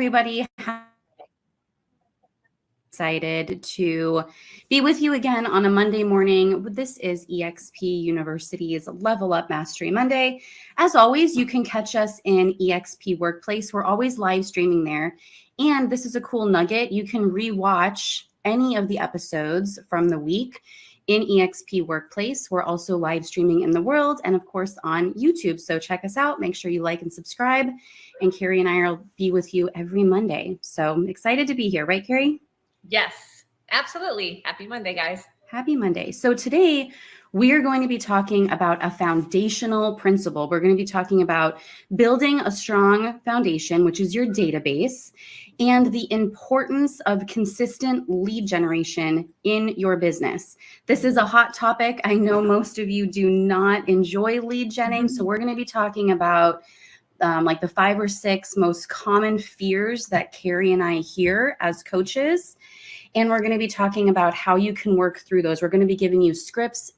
everybody. Excited to be with you again on a Monday morning. This is EXP University's Level Up Mastery Monday. As always, you can catch us in EXP Workplace. We're always live streaming there. And this is a cool nugget. You can rewatch any of the episodes from the week in EXP Workplace. We're also live streaming in the world and of course on YouTube. So check us out. Make sure you like and subscribe. And Cari and I will be with you every Monday. So I'm excited to be here, right, Cari? Yes, absolutely. Happy Monday, guys. Happy Monday. So today we are going to be talking about a foundational principle. We're going to be talking about building a strong foundation, which is your database, and the importance of consistent lead generation in your business. This is a hot topic. I know most of you do not enjoy lead genning, so we're going to be talking about like the 5 or 6 most common fears that Cari and I hear as coaches. And we're going to be talking about how you can work through those. We're going to be giving you scripts,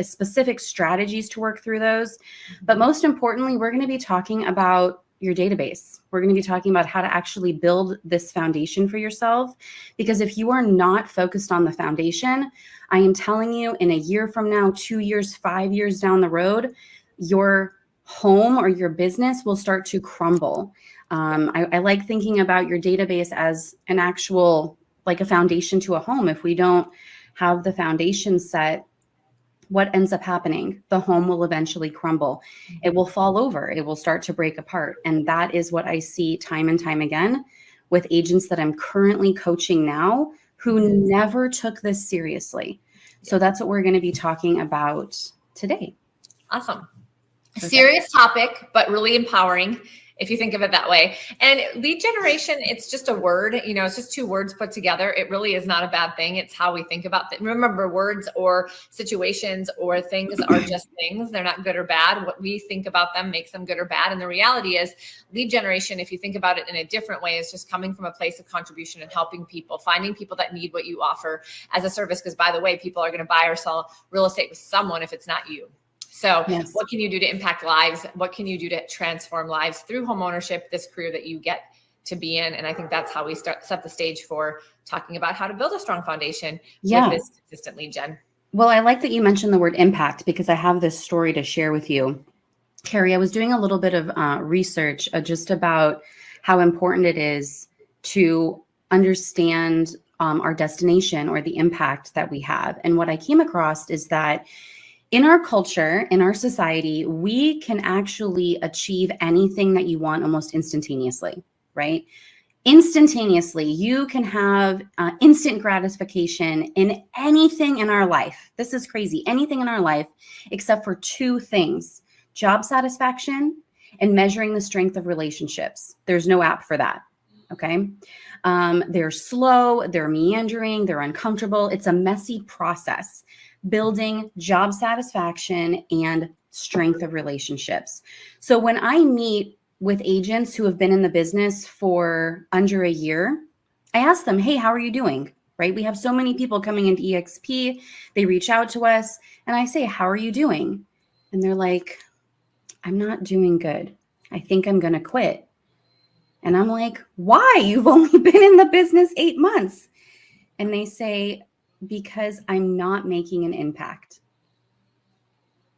specific strategies to work through those. But most importantly, we're going to be talking about your database. We're going to be talking about how to actually build this foundation for yourself. Because if you are not focused on the foundation, I am telling you, in a year from now, 2 years, 5 years down the road, your home or your business will start to crumble. I like thinking about your database as an actual, like a foundation to a home. If we don't have the foundation set, what ends up happening? The home will eventually crumble. It will fall over. It will start to break apart. And that is what I see time and time again with agents that I'm currently coaching now who never took this seriously. So that's what we're going to be talking about today. Awesome. Serious topic, but really empowering if you think of it that way. And lead generation, it's just a word, it's just 2 words put together. It really is not a bad thing. It's how we think about things. Remember, words or situations or things are just things. They're not good or bad. What we think about them makes them good or bad. And the reality is lead generation, if you think about it in a different way, is just coming from a place of contribution and helping people, finding people that need what you offer as a service. Because by the way, people are going to buy or sell real estate with someone if it's not you. So yes. What can you do to impact lives? What can you do to transform lives through homeownership, this career that you get to be in? And I think that's how we set the stage for talking about how to build a strong foundation with this consistent lead gen. Well, I like that you mentioned the word impact because I have this story to share with you. Cari, I was doing a little bit of research just about how important it is to understand our destination or the impact that we have. And what I came across is that in our culture, in our society, we can actually achieve anything that you want almost instantaneously, right? Instantaneously, you can have instant gratification in anything in our life. This is crazy. Anything in our life except for 2 things: job satisfaction and measuring the strength of relationships. There's no app for that. Okay. They're slow, they're meandering, they're uncomfortable. It's a messy process. Building job satisfaction and strength of relationships. So when I meet with agents who have been in the business for under a year, I ask them, hey, how are you doing? Right? We have so many people coming into EXP. They reach out to us and I say, how are you doing? And they're like, I'm not doing good. I think I'm going to quit. And I'm like, why? You've only been in the business 8 months. And they say, because I'm not making an impact.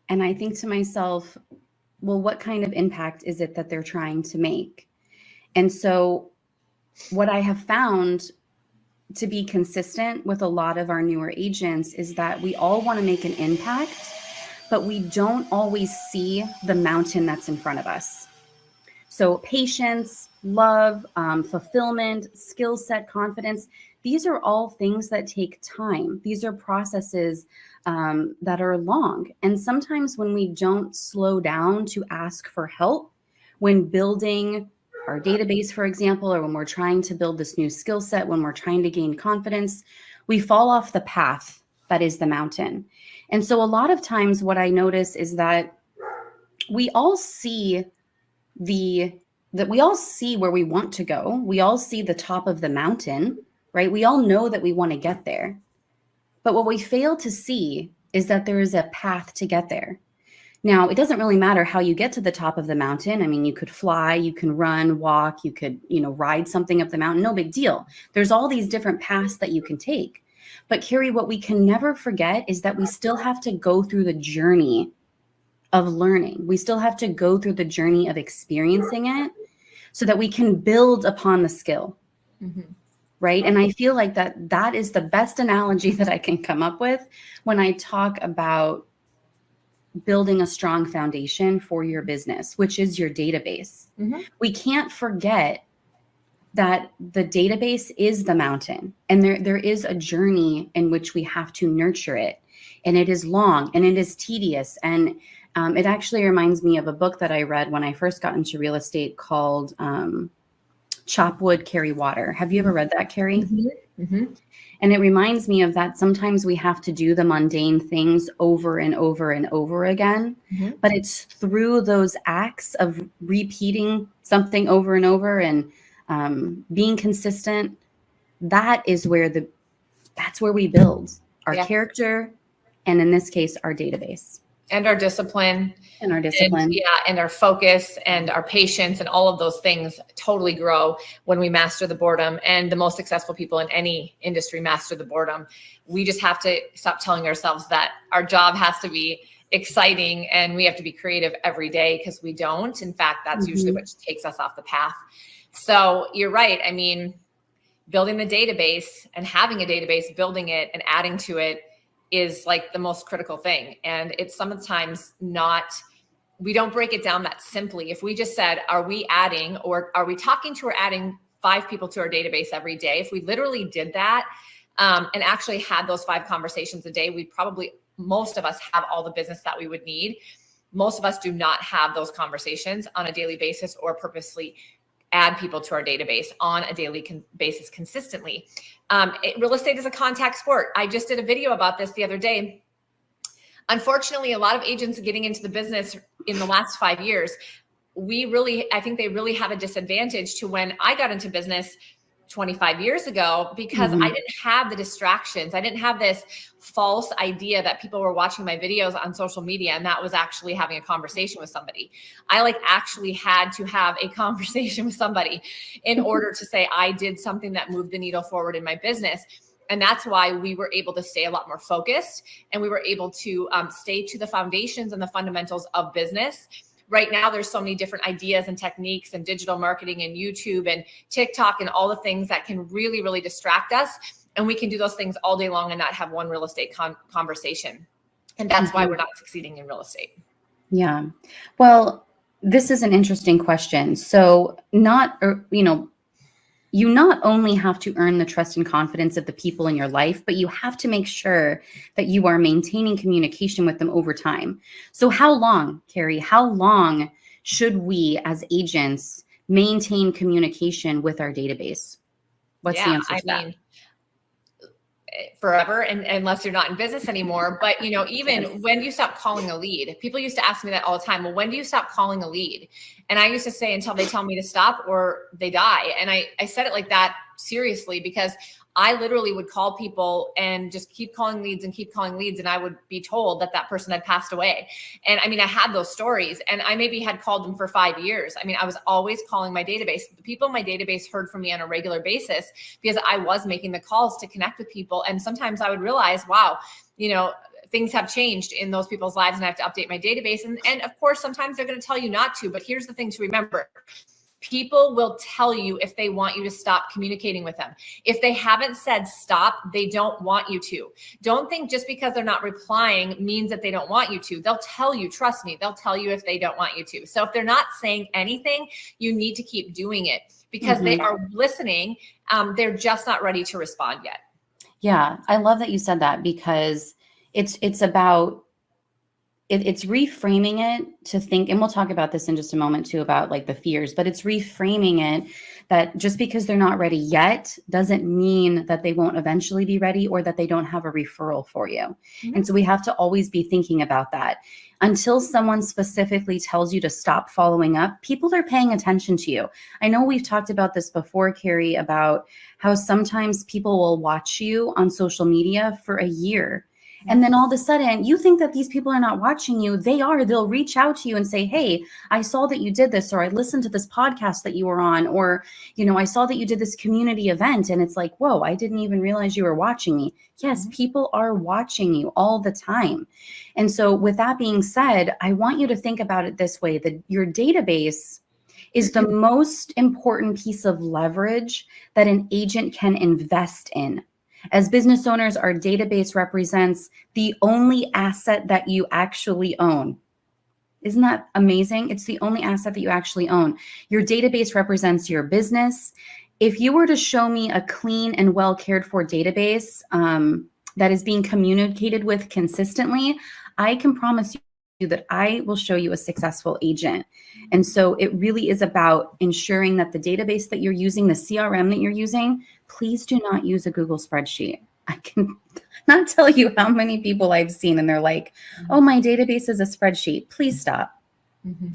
And I think to myself, well, what kind of impact is it that they're trying to make? And so what I have found to be consistent with a lot of our newer agents is that we all want to make an impact, but we don't always see the mountain that's in front of us. So patience, love, fulfillment, skill set, confidence, these are all things that take time. These are processes that are long. And sometimes when we don't slow down to ask for help, when building our database, for example, or when we're trying to build this new skill set, when we're trying to gain confidence, we fall off the path that is the mountain. And so a lot of times what I notice is that we all see where we want to go. We all see the top of the mountain, right? We all know that we want to get there. But what we fail to see is that there is a path to get there. Now, it doesn't really matter how you get to the top of the mountain. I mean, you could fly, you can run, walk, you could, ride something up the mountain. No big deal. There's all these different paths that you can take. But Cari, what we can never forget is that we still have to go through the journey of learning. We still have to go through the journey of experiencing it so that we can build upon the skill. Mm-hmm. Right. And I feel like that is the best analogy that I can come up with when I talk about building a strong foundation for your business, which is your database. Mm-hmm. We can't forget that the database is the mountain, and there is a journey in which we have to nurture it. And it is long and it is tedious. And it actually reminds me of a book that I read when I first got into real estate called Chop Wood, Carry Water. Have you ever read that, Cari? Mm-hmm. Mm-hmm. And it reminds me of that sometimes we have to do the mundane things over and over and over again. Mm-hmm. But it's through those acts of repeating something over and over and being consistent. That's where we build our character, and in this case, our database. And our discipline. And our discipline. And our focus and our patience and all of those things totally grow when we master the boredom. And the most successful people in any industry master the boredom. We just have to stop telling ourselves that our job has to be exciting and we have to be creative every day, because we don't. In fact, that's usually what takes us off the path. So you're right. I mean, building the database and having a database, building it and adding to it is like the most critical thing. And it's sometimes we don't break it down that simply. If we just said, are we adding, or are we talking to or adding 5 people to our database every day? If we literally did that and actually had those 5 conversations a day, most of us have all the business that we would need. Most of us do not have those conversations on a daily basis or purposely add people to our database on a daily basis consistently. Real estate is a contact sport. I just did a video about this the other day. Unfortunately, a lot of agents getting into the business in the last 5 years, I think they really have a disadvantage to when I got into business 25 years ago, because I didn't have the distractions. I didn't have this false idea that people were watching my videos on social media and that was actually having a conversation with somebody. I actually had to have a conversation with somebody in order to say I did something that moved the needle forward in my business. And that's why we were able to stay a lot more focused, and we were able to stay to the foundations and the fundamentals of business. Right now, there's so many different ideas and techniques and digital marketing and YouTube and TikTok and all the things that can really, really distract us. And we can do those things all day long and not have one real estate conversation. And that's why we're not succeeding in real estate. Yeah. Well, this is an interesting question. So you not only have to earn the trust and confidence of the people in your life, but you have to make sure that you are maintaining communication with them over time. So how long, Cari, should we as agents maintain communication with our database? What's the answer to that? Forever, and unless you're not in business anymore. But even when do you stop calling a lead? People used to ask me that all the time. Well, when do you stop calling a lead? And I used to say, until they tell me to stop or they die. And I said it like that seriously, because I literally would call people and just keep calling leads. And I would be told that person had passed away. And I mean, I had those stories, and I maybe had called them for 5 years. I mean, I was always calling my database. The people in my database heard from me on a regular basis because I was making the calls to connect with people. And sometimes I would realize, wow, things have changed in those people's lives and I have to update my database. And of course, sometimes they're going to tell you not to, but here's the thing to remember. People will tell you if they want you to stop communicating with them. If they haven't said stop, they don't want you to. Don't think just because they're not replying means that they don't want you to. They'll tell you, trust me, they'll tell you if they don't want you to. So if they're not saying anything, you need to keep doing it because they are listening. They're just not ready to respond yet. Yeah, I love that you said that, because it's about it's reframing it to think, and we'll talk about this in just a moment too, about the fears, but it's reframing it that just because they're not ready yet doesn't mean that they won't eventually be ready or that they don't have a referral for you. Mm-hmm. And so we have to always be thinking about that. Until someone specifically tells you to stop following up, people are paying attention to you. I know we've talked about this before, Cari, about how sometimes people will watch you on social media for a year. And then all of a sudden you think that these people are not watching you. They are. They'll reach out to you and say, hey, I saw that you did this, or I listened to this podcast that you were on, or, I saw that you did this community event. And it's like, whoa, I didn't even realize you were watching me. Yes, people are watching you all the time. And so with that being said, I want you to think about it this way, that your database is the most important piece of leverage that an agent can invest in. As business owners, our database represents the only asset that you actually own. Isn't that amazing? It's the only asset that you actually own. Your database represents your business. If you were to show me a clean and well cared for database that is being communicated with consistently, I can promise you that I will show you a successful agent. And so it really is about ensuring that the database that you're using, the CRM that you're using, please do not use a Google spreadsheet. I can not tell you how many people I've seen and they're like, oh, my database is a spreadsheet. Please stop.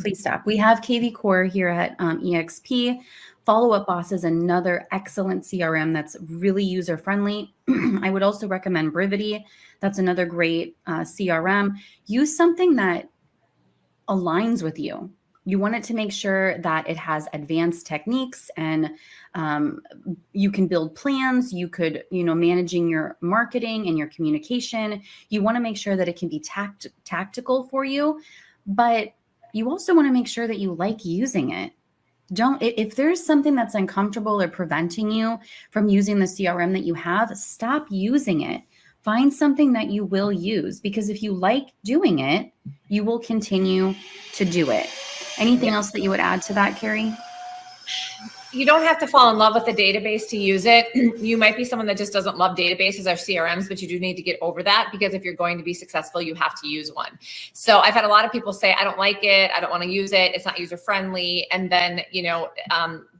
Please stop. We have KV Core here at EXP. Follow Up Boss is another excellent CRM that's really user-friendly. I would also recommend Brivity. That's another great CRM. Use something that aligns with you. You want it to make sure that it has advanced techniques and you can build plans. You could, managing your marketing and your communication. You want to make sure that it can be tactical for you, but you also want to make sure that you like using it. If there's something that's uncomfortable or preventing you from using the CRM that you have, stop using it. Find something that you will use, because if you like doing it, you will continue to do it. Anything else that you would add to that, Cari? You don't have to fall in love with the database to use it. You might be someone that just doesn't love databases or CRMs, but you do need to get over that, because if you're going to be successful, you have to use one. So I've had a lot of people say, I don't like it. I don't want to use it. It's not user friendly. And then,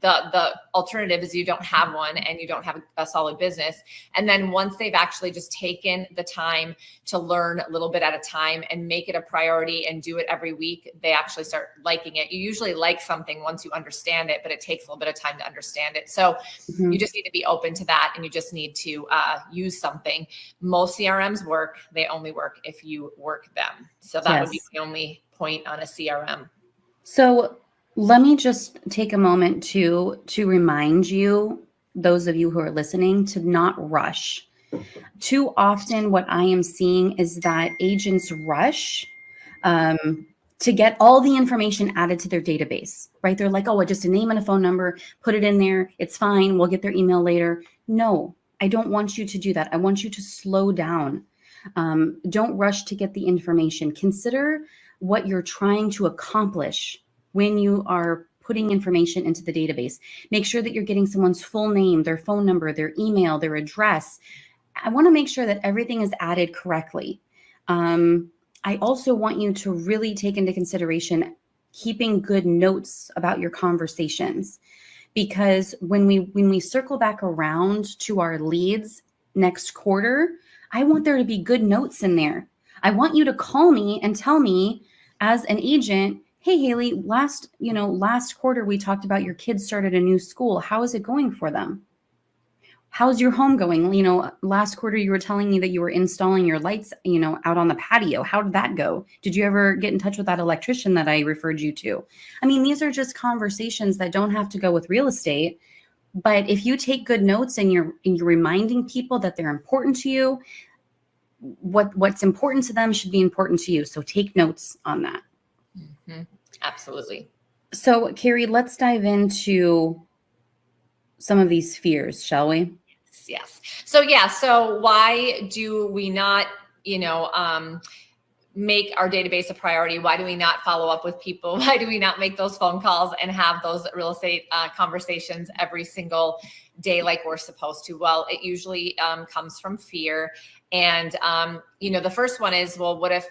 the alternative is you don't have one and you don't have a solid business. And then once they've actually just taken the time to learn a little bit at a time and make it a priority and do it every week, they actually start liking it. You usually like something once you understand it, but it takes a little bit of time to understand it. So you just need to be open to that, and you just need to use something. Most CRMs work. They only work if you work them. So that would be the only point on a CRM. So let me just take a moment to remind you, those of you who are listening, to not rush. Too often what I am seeing is that agents rush to get all the information added to their database, right? They're like, oh, just a name and a phone number, put it in there. It's fine. We'll get their email later. No, I don't want you to do that. I want you to slow down. Don't rush to get the information. Consider what you're trying to accomplish when you are putting information into the database. Make sure that you're getting someone's full name, their phone number, their email, their address. I want to make sure that everything is added correctly. I also want you to really take into consideration keeping good notes about your conversations, because when we circle back around to our leads next quarter, I want there to be good notes in there. I want you to call me and tell me as an agent, hey, Haley, last quarter we talked about your kids started a new school. How is it going for them? How's your home going? Last quarter you were telling me that you were installing your lights, out on the patio. How did that go? Did you ever get in touch with that electrician that I referred you to? I mean, these are just conversations that don't have to go with real estate. But if you take good notes and you're reminding people that they're important to you, what's important to them should be important to you. So take notes on that. Mm-hmm. Absolutely. So, Cari, let's dive into some of these fears, shall we? Yes. So why do we not, make our database a priority? Why do we not follow up with people? Why do we not make those phone calls and have those real estate conversations every single day like we're supposed to? Well, it usually comes from fear. And, the first one is, well, what if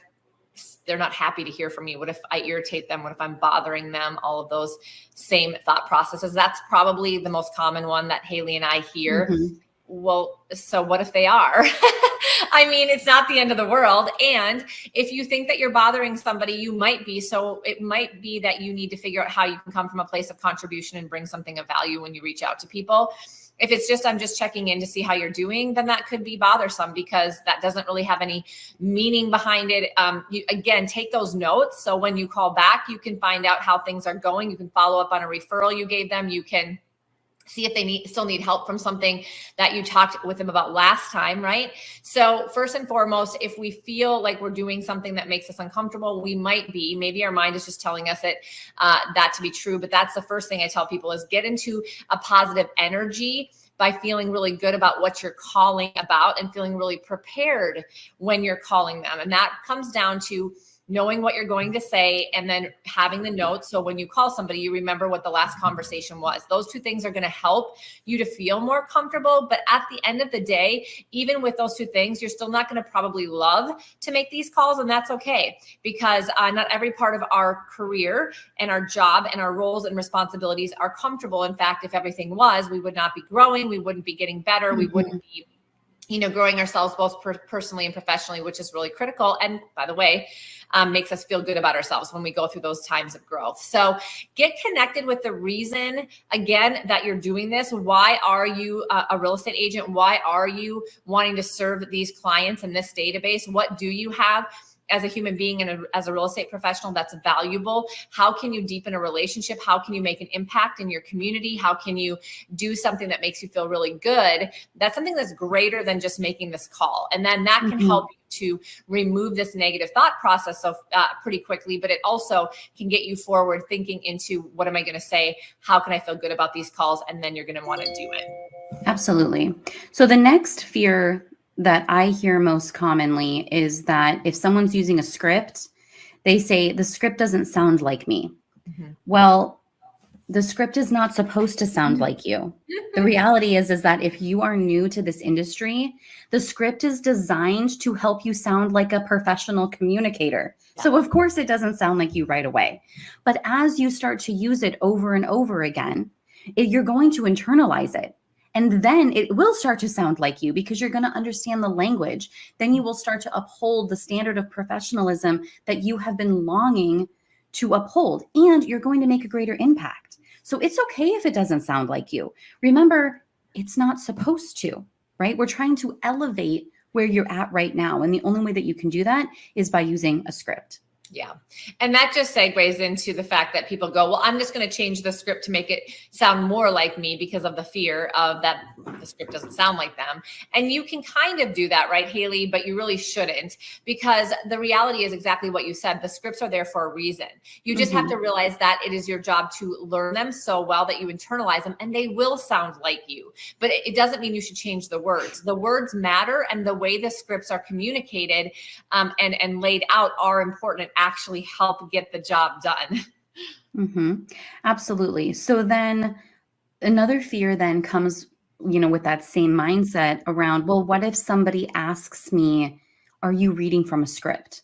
they're not happy to hear from me? What if I irritate them? What if I'm bothering them? All of those same thought processes. That's probably the most common one that Haley and I hear. Mm-hmm. Well, so what if they are? I mean, it's not the end of the world. And if you think that you're bothering somebody, you might be. So it might be that you need to figure out how you can come from a place of contribution and bring something of value when you reach out to people. If it's just, I'm just checking in to see how you're doing, then that could be bothersome because that doesn't really have any meaning behind it. You, again, take those notes. So when you call back, you can find out how things are going. You can follow up on a referral you gave them. You can see if they still need help from something that you talked with them about last time, right? So first and foremost, if we feel like we're doing something that makes us uncomfortable, maybe our mind is just telling us that to be true. But that's the first thing I tell people is get into a positive energy by feeling really good about what you're calling about and feeling really prepared when you're calling them. And that comes down to knowing what you're going to say and then having the notes. So when you call somebody, you remember what the last conversation was. Those two things are going to help you to feel more comfortable. But at the end of the day, even with those two things, you're still not going to probably love to make these calls. And that's okay, because not every part of our career and our job and our roles and responsibilities are comfortable. In fact, if everything was, we would not be growing. We wouldn't be getting better. We wouldn't be growing ourselves both personally and professionally, which is really critical. And by the way, makes us feel good about ourselves when we go through those times of growth. So get connected with the reason, again, that you're doing this. Why are you a real estate agent? Why are you wanting to serve these clients in this database? What do you have as a human being and as a real estate professional that's valuable? How can you deepen a relationship? How can you make an impact in your community? How can you do something that makes you feel really good? That's something that's greater than just making this call. And then that can help you to remove this negative thought process so pretty quickly, but it also can get you forward thinking into what am I going to say? How can I feel good about these calls? And then you're going to want to do it. Absolutely. So the next fear that I hear most commonly is that if someone's using a script, they say the script doesn't sound like me. Well, the script is not supposed to sound like you. The reality is that if you are new to this industry, the script is designed to help you sound like a professional communicator. So of course it doesn't sound like you right away. But as you start to use it over and over again, you're going to internalize it. And then it will start to sound like you because you're going to understand the language. Then you will start to uphold the standard of professionalism that you have been longing to uphold, and you're going to make a greater impact. So it's okay if it doesn't sound like you. Remember, it's not supposed to, right? We're trying to elevate where you're at right now. And the only way that you can do that is by using a script. Yeah. And that just segues into the fact that people go, well, I'm just going to change the script to make it sound more like me because of the fear of that the script doesn't sound like them. And you can kind of do that, right, Haley? But you really shouldn't, because the reality is exactly what you said. The scripts are there for a reason. You just have to realize that it is your job to learn them so well that you internalize them, and they will sound like you. But it doesn't mean you should change the words. The words matter, and the way the scripts are communicated and laid out are important, actually help get the job done. Absolutely. So then another fear then comes, with that same mindset around, well, what if somebody asks me, are you reading from a script?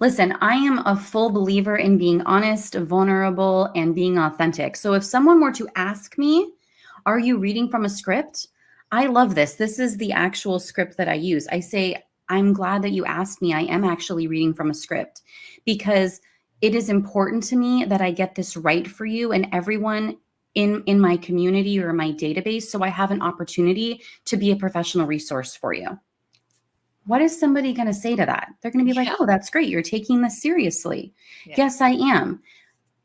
Listen, I am a full believer in being honest, vulnerable, and being authentic. So if someone were to ask me, are you reading from a script? I love this. This is the actual script that I use. I say, I'm glad that you asked me. I am actually reading from a script because it is important to me that I get this right for you and everyone in my community or my database, so I have an opportunity to be a professional resource for you. What is somebody going to say to that? They're going to be like, oh, that's great. You're taking this seriously. Yes, I am.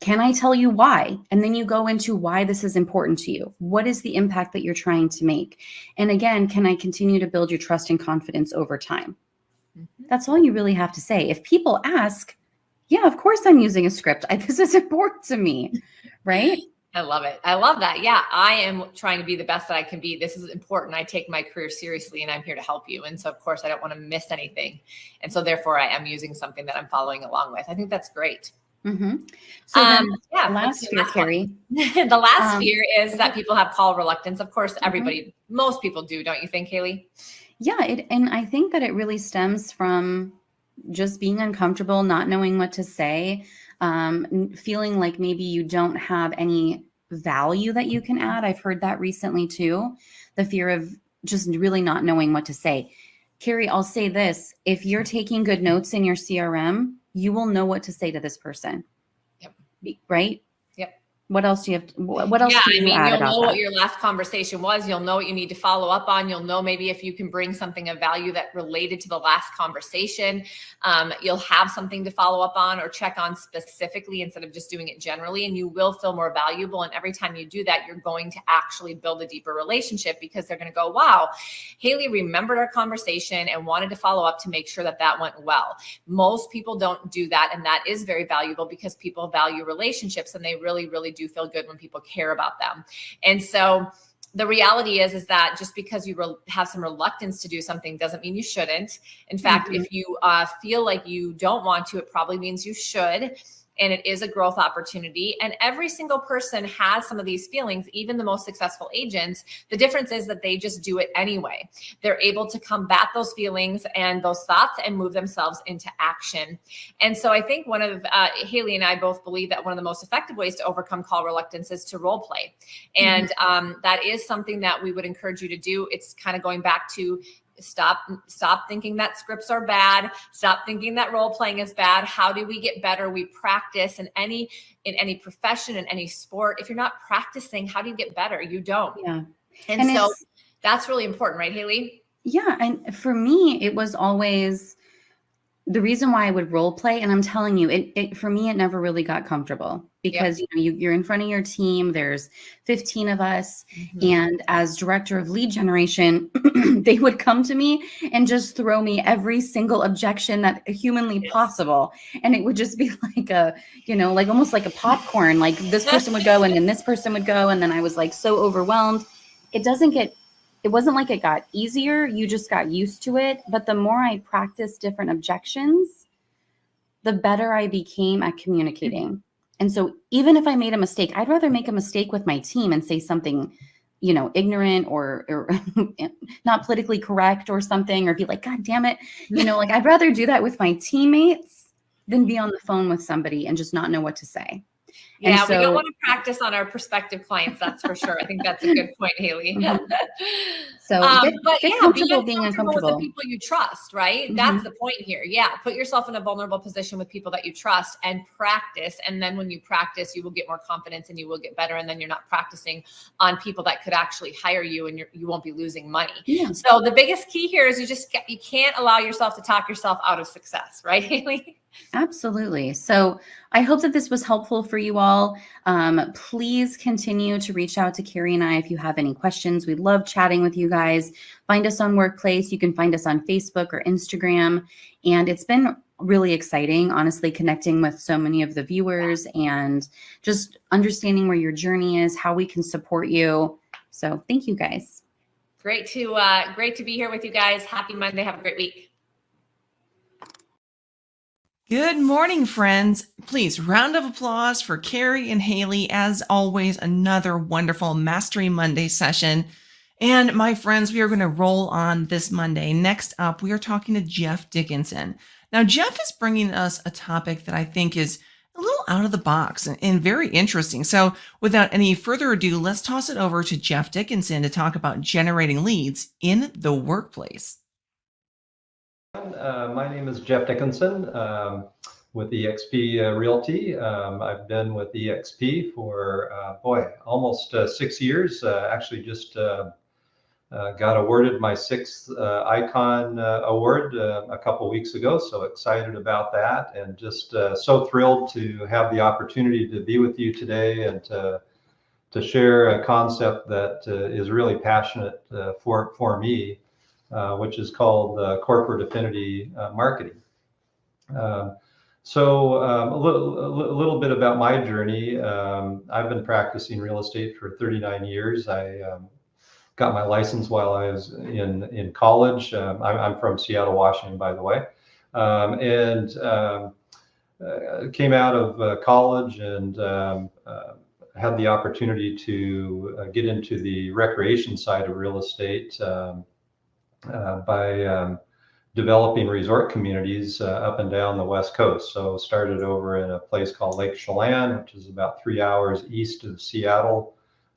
Can I tell you why? And then you go into why this is important to you. What is the impact that you're trying to make? And again, can I continue to build your trust and confidence over time? That's all you really have to say. If people ask, yeah, of course I'm using a script. This is important to me, right? I love it. I love that. Yeah, I am trying to be the best that I can be. This is important. I take my career seriously and I'm here to help you. And so, of course, I don't want to miss anything. And so, therefore, I am using something that I'm following along with. I think that's great. So the last fear, Cari. The last fear is that people have call reluctance. Of course, most people do, don't you think, Haley? Yeah, and I think that it really stems from just being uncomfortable, not knowing what to say, feeling like maybe you don't have any value that you can add. I've heard that recently too. The fear of just really not knowing what to say. Cari, I'll say this. If you're taking good notes in your CRM, you will know what to say to this person. Yep. Right? Yep. What else do you have? What else Yeah, can I you mean, add you'll about know what that? your last conversation was. You'll know what you need to follow up on. You'll know maybe if you can bring something of value that related to the last conversation. You'll have something to follow up on or check on specifically instead of just doing it generally. And you will feel more valuable. And every time you do that, you're going to actually build a deeper relationship because they're going to go, wow, Haley remembered our conversation and wanted to follow up to make sure that that went well. Most people don't do that. And that is very valuable because people value relationships and they really, really do feel good when people care about them. And so the reality is that just because you have some reluctance to do something doesn't mean you shouldn't. In fact, if you feel like you don't want to, it probably means you should. And it is a growth opportunity. And every single person has some of these feelings, even the most successful agents. The difference is that they just do it anyway. They're able to combat those feelings and those thoughts and move themselves into action. And so I think one of Haley and I both believe that one of the most effective ways to overcome call reluctance is to role play. And that is something that we would encourage you to do. It's kind of going back to stop thinking that scripts are bad. Stop thinking that role playing is bad. How do we get better? We practice in any profession, in any sport. If you're not practicing, how do you get better? You don't. Yeah. And so that's really important, right, Haley? Yeah. And for me, it was always the reason why I would role play. And I'm telling you, it for me, it never really got comfortable because you're in front of your team. There's 15 of us. And as director of lead generation, they would come to me and just throw me every single objection that humanly possible. And it would just be like like almost like a popcorn, like this person would go and then this person would go. And then I was like so overwhelmed. It wasn't like it got easier. You just got used to it. But the more I practiced different objections, the better I became at communicating. And so even if I made a mistake, I'd rather make a mistake with my team and say something, ignorant or not politically correct or something, or be like, God damn it. Like I'd rather do that with my teammates than be on the phone with somebody and just not know what to say. Yeah, we don't want to practice on our prospective clients. That's for sure. I think that's a good point, Haley. So get comfortable being uncomfortable with the people you trust, right? That's the point here. Yeah, put yourself in a vulnerable position with people that you trust and practice. And then when you practice, you will get more confidence and you will get better. And then you're not practicing on people that could actually hire you and you won't be losing money. Yeah. So the biggest key here is you can't allow yourself to talk yourself out of success, right, Haley? Absolutely. So I hope that this was helpful for you all. Please continue to reach out to Cari and I if you have any questions. We love chatting with you guys. Find us on Workplace. You can find us on Facebook or Instagram. And it's been really exciting, honestly, connecting with so many of the viewers and just understanding where your journey is, how we can support you. So thank you guys. Great to be here with you guys. Happy Monday. Have a great week. Good morning, friends. Please, round of applause for Cari and Haley. As always, another wonderful Mastery Monday session. And my friends, we are going to roll on this Monday. Next up, we are talking to Jeff Dickinson. Now, Jeff is bringing us a topic that I think is a little out of the box and very interesting. So without any further ado, let's toss it over to Jeff Dickinson to talk about generating leads in the workplace. My name is Jeff Dickinson with eXp Realty. I've been with eXp for, almost 6 years. Actually just got awarded my 6th Icon Award a couple weeks ago. So excited about that and just so thrilled to have the opportunity to be with you today and to share a concept that is really passionate for me. Which is called corporate affinity marketing. So a little bit about my journey. I've been practicing real estate for 39 years. I got my license while I was in college. I'm from Seattle, Washington, by the way, and came out of college and had the opportunity to get into the recreation side of real estate. By developing resort communities up and down the West Coast. So started over in a place called Lake Chelan, which is about 3 hours east of Seattle.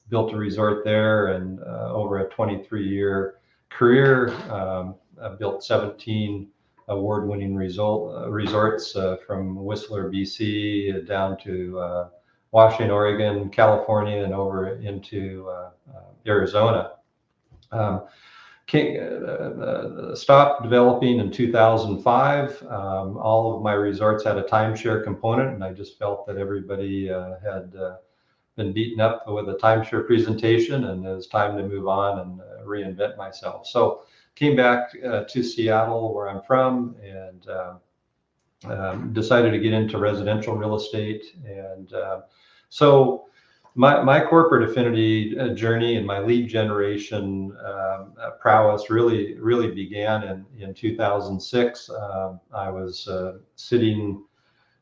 Built a resort there, and over a 23-year career, built 17 award-winning resorts from Whistler, BC, down to Washington, Oregon, California, and over into Arizona. Stopped developing in 2005. All of my resorts had a timeshare component, and I just felt that everybody had been beaten up with a timeshare presentation, and it was time to move on and reinvent myself. So came back to Seattle, where I'm from, and decided to get into residential real estate. And so my corporate affinity journey and my lead generation prowess really began in 2006. I was sitting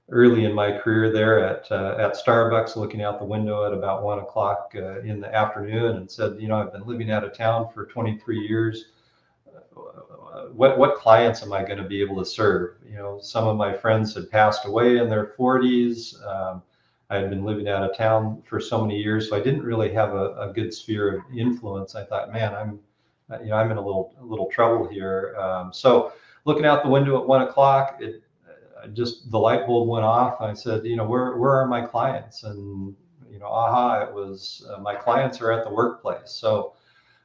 early in my career there at Starbucks, looking out the window at about 1 o'clock in the afternoon, and said, I've been living out of town for 23 years. What clients am I going to be able to serve? Some of my friends had passed away in their 40s. I had been living out of town for so many years, so I didn't really have a good sphere of influence. I thought, man, I'm in a little trouble here. So looking out the window at 1 o'clock, just the light bulb went off. I said, where are my clients? And it was my clients are at the workplace. So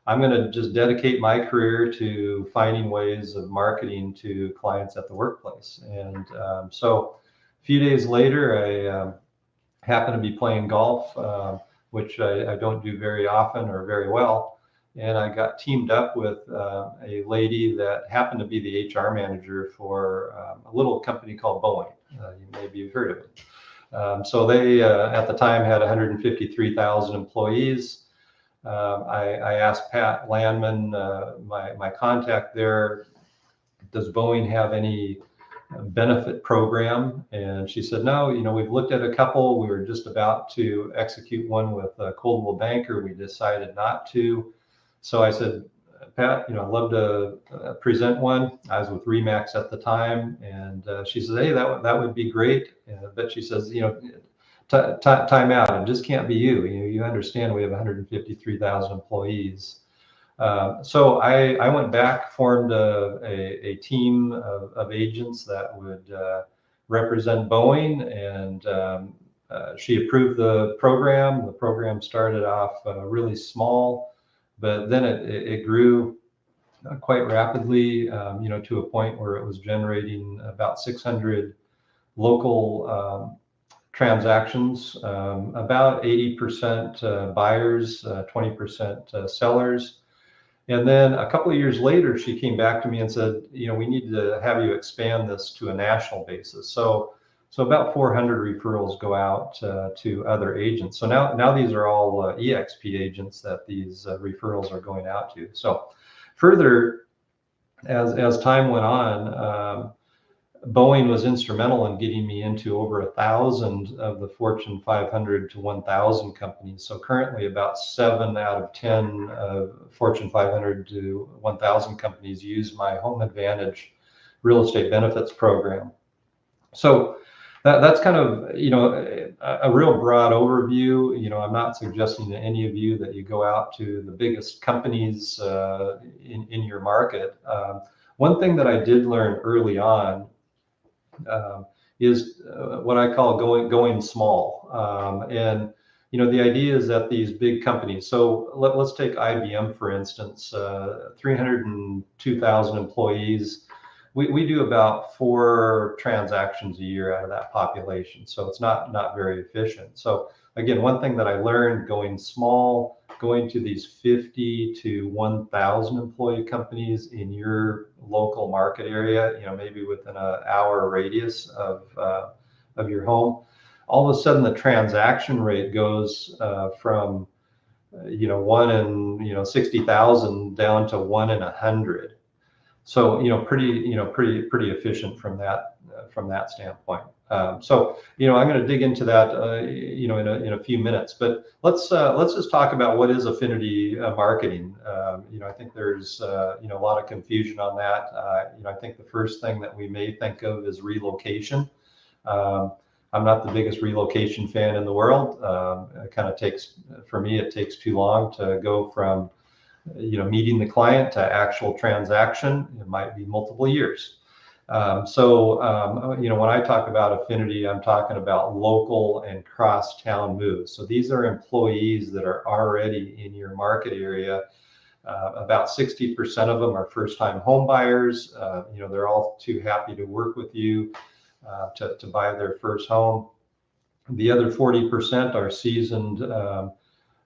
I'm going to just dedicate my career to finding ways of marketing to clients at the workplace. And so a few days later, I happened to be playing golf, which I don't do very often or very well. And I got teamed up with a lady that happened to be the HR manager for a little company called Boeing. Maybe you've heard of it. So they, at the time, had 153,000 employees. I asked Pat Landman, my contact there, does Boeing have any benefit program? And she said, no, we've looked at a couple. We were just about to execute one with Coldwell Banker. We decided not to. So I said, Pat, I'd love to present one. I was with Remax at the time, and she says, hey, that would be great. But she says, time out. It just can't be you. You understand we have 153,000 employees. So I went back, formed a team of agents that would represent Boeing, and she approved the program. The program started off really small, but then it grew quite rapidly, to a point where it was generating about 600 local transactions, about 80% buyers, 20% sellers. And then a couple of years later, she came back to me and said, we need to have you expand this to a national basis. So about 400 referrals go out to other agents. So now these are all EXP agents that these referrals are going out to. So further, as time went on, Boeing was instrumental in getting me into over 1,000 of the Fortune 500 to 1,000 companies. So currently about 7 out of 10 Fortune 500 to 1,000 companies use my Home Advantage real estate benefits program. So that's kind of, a real broad overview. I'm not suggesting to any of you that you go out to the biggest companies in your market. One thing that I did learn early on is what I call going small. And the idea is that these big companies, so let's take IBM for instance, 302,000 employees. We do about 4 transactions a year out of that population, so it's not very efficient. So again, one thing that I learned going small, going to these 50 to 1,000 employee companies in your local market area, maybe within an hour radius of your home, all of a sudden the transaction rate goes from 1 in 60,000 down to 1 in 100. So pretty efficient from that standpoint. So I'm going to dig into that in a few minutes, but let's just talk about what is affinity marketing. I think there's a lot of confusion on that. I think the first thing that we may think of is relocation. I'm not the biggest relocation fan in the world. It takes too long to go from meeting the client to actual transaction. It might be multiple years. When I talk about affinity, I'm talking about local and cross-town moves. So these are employees that are already in your market area. About 60% of them are first-time home buyers. They're all too happy to work with you to buy their first home. The other 40% are seasoned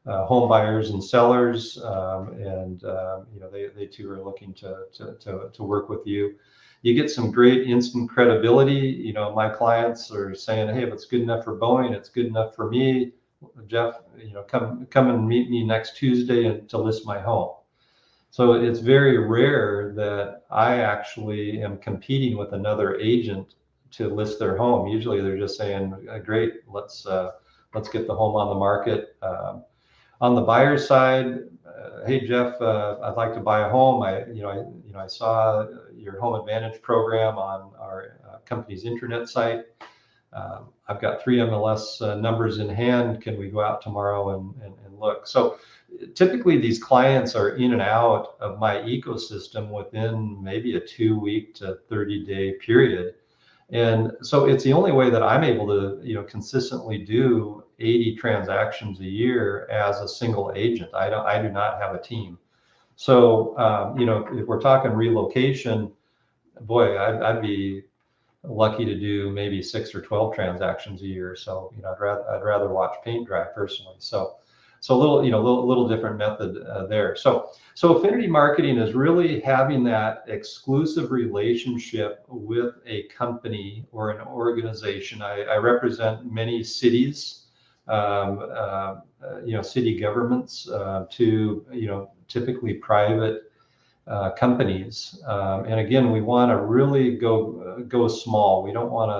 home buyers and sellers, they too are looking to work with you. You get some great instant credibility. My clients are saying, "Hey, if it's good enough for Boeing, it's good enough for me. Jeff, come and meet me next Tuesday to list my home." So it's very rare that I actually am competing with another agent to list their home. Usually they're just saying, "Great, let's get the home on the market." On the buyer side, "Hey Jeff, I'd like to buy a home. I saw your Home Advantage program on our company's intranet site. I've got 3 MLS numbers in hand. Can we go out tomorrow and look?" So typically these clients are in and out of my ecosystem within maybe a 2-week to 30-day period. And so it's the only way that I'm able to, consistently do 80 transactions a year as a single agent. I do not have a team. So, if we're talking relocation, boy, I'd be lucky to do maybe 6 or 12 transactions a year. So, I'd rather watch paint dry personally. So a little different method there. So affinity marketing is really having that exclusive relationship with a company or an organization. I represent many cities, city governments, to typically private companies. And again, we want to really go small. We don't want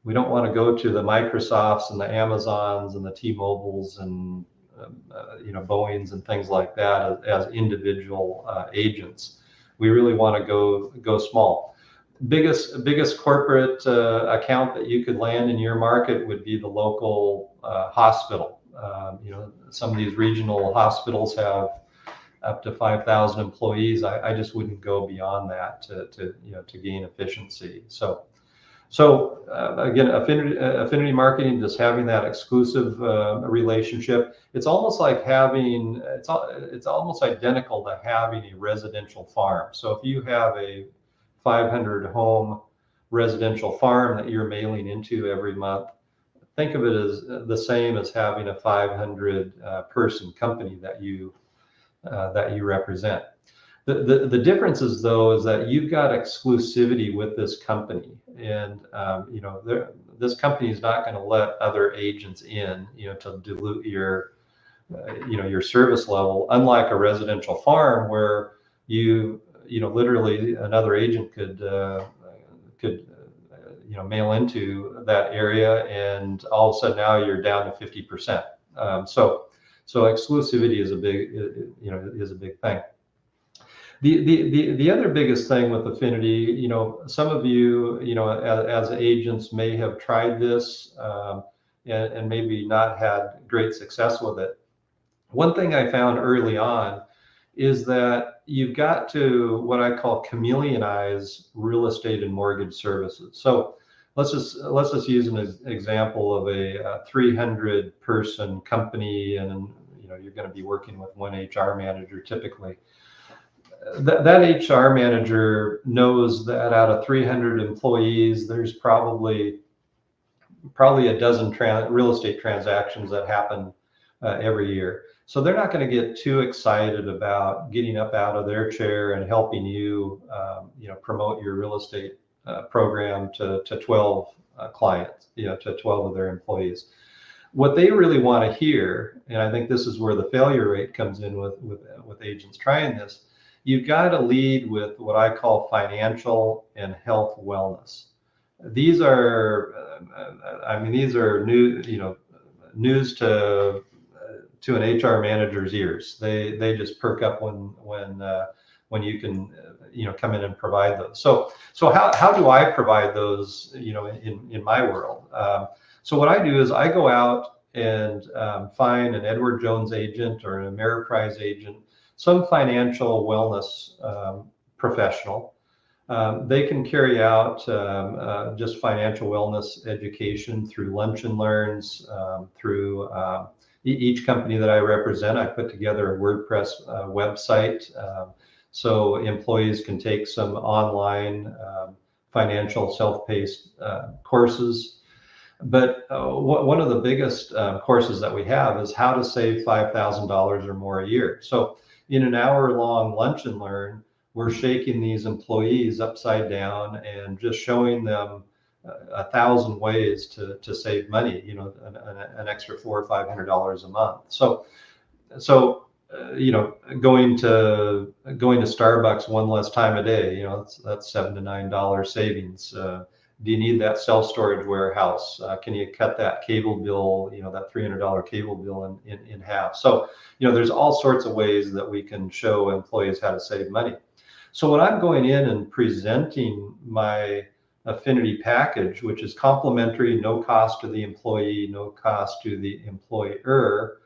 to go to the Microsofts and the Amazons and the T-Mobiles and Boeings and things like that as individual agents. We really want to go small. Biggest corporate account that you could land in your market would be the local hospital. Some of these regional hospitals have up to 5,000 employees. I just wouldn't go beyond that to gain efficiency. So again, affinity marketing, just having that exclusive relationship. It's almost like it's almost identical to having a residential farm. So if you have a 500 home residential farm that you're mailing into every month, think of it as the same as having a 500 person company that you represent. The difference is, though, is that you've got exclusivity with this company, and this company is not going to let other agents in, to dilute your service level. Unlike a residential farm, where literally another agent could mail into that area, and all of a sudden now you're down to 50%. So exclusivity is a big thing. The other biggest thing with affinity, some of you, as agents may have tried this and maybe not had great success with it. One thing I found early on is that you've got to what I call chameleonize real estate and mortgage services. So let's just use an example of a 300 person company, and you're going to be working with one HR manager typically. That HR manager knows that out of 300 employees, there's probably a dozen real estate transactions that happen every year. So they're not going to get too excited about getting up out of their chair and helping you, promote your real estate program to 12 clients, to 12 of their employees. What they really want to hear, and I think this is where the failure rate comes in with agents trying this, you've got to lead with what I call financial and health wellness. These are, news to an HR manager's ears. They just perk up when you can, come in and provide those. So how do I provide those, in my world? So what I do is I go out and find an Edward Jones agent or an Ameriprise agent, some financial wellness professional They can carry out just financial wellness education through lunch and learns, through each company that I represent. I put together a WordPress website so employees can take some online financial self-paced courses. But one of the biggest courses that we have is how to save $5,000 or more a year. So in an hour-long lunch and learn, we're shaking these employees upside down and just showing them 1,000 ways to save money, an extra $400 or $500 a month. So going to Starbucks one less time a day, that's $7 to $9 savings. Do you need that self-storage warehouse? Can you cut that cable bill, that $300 cable bill in half? So, there's all sorts of ways that we can show employees how to save money. So when I'm going in and presenting my affinity package, which is complimentary, no cost to the employee, no cost to the employer,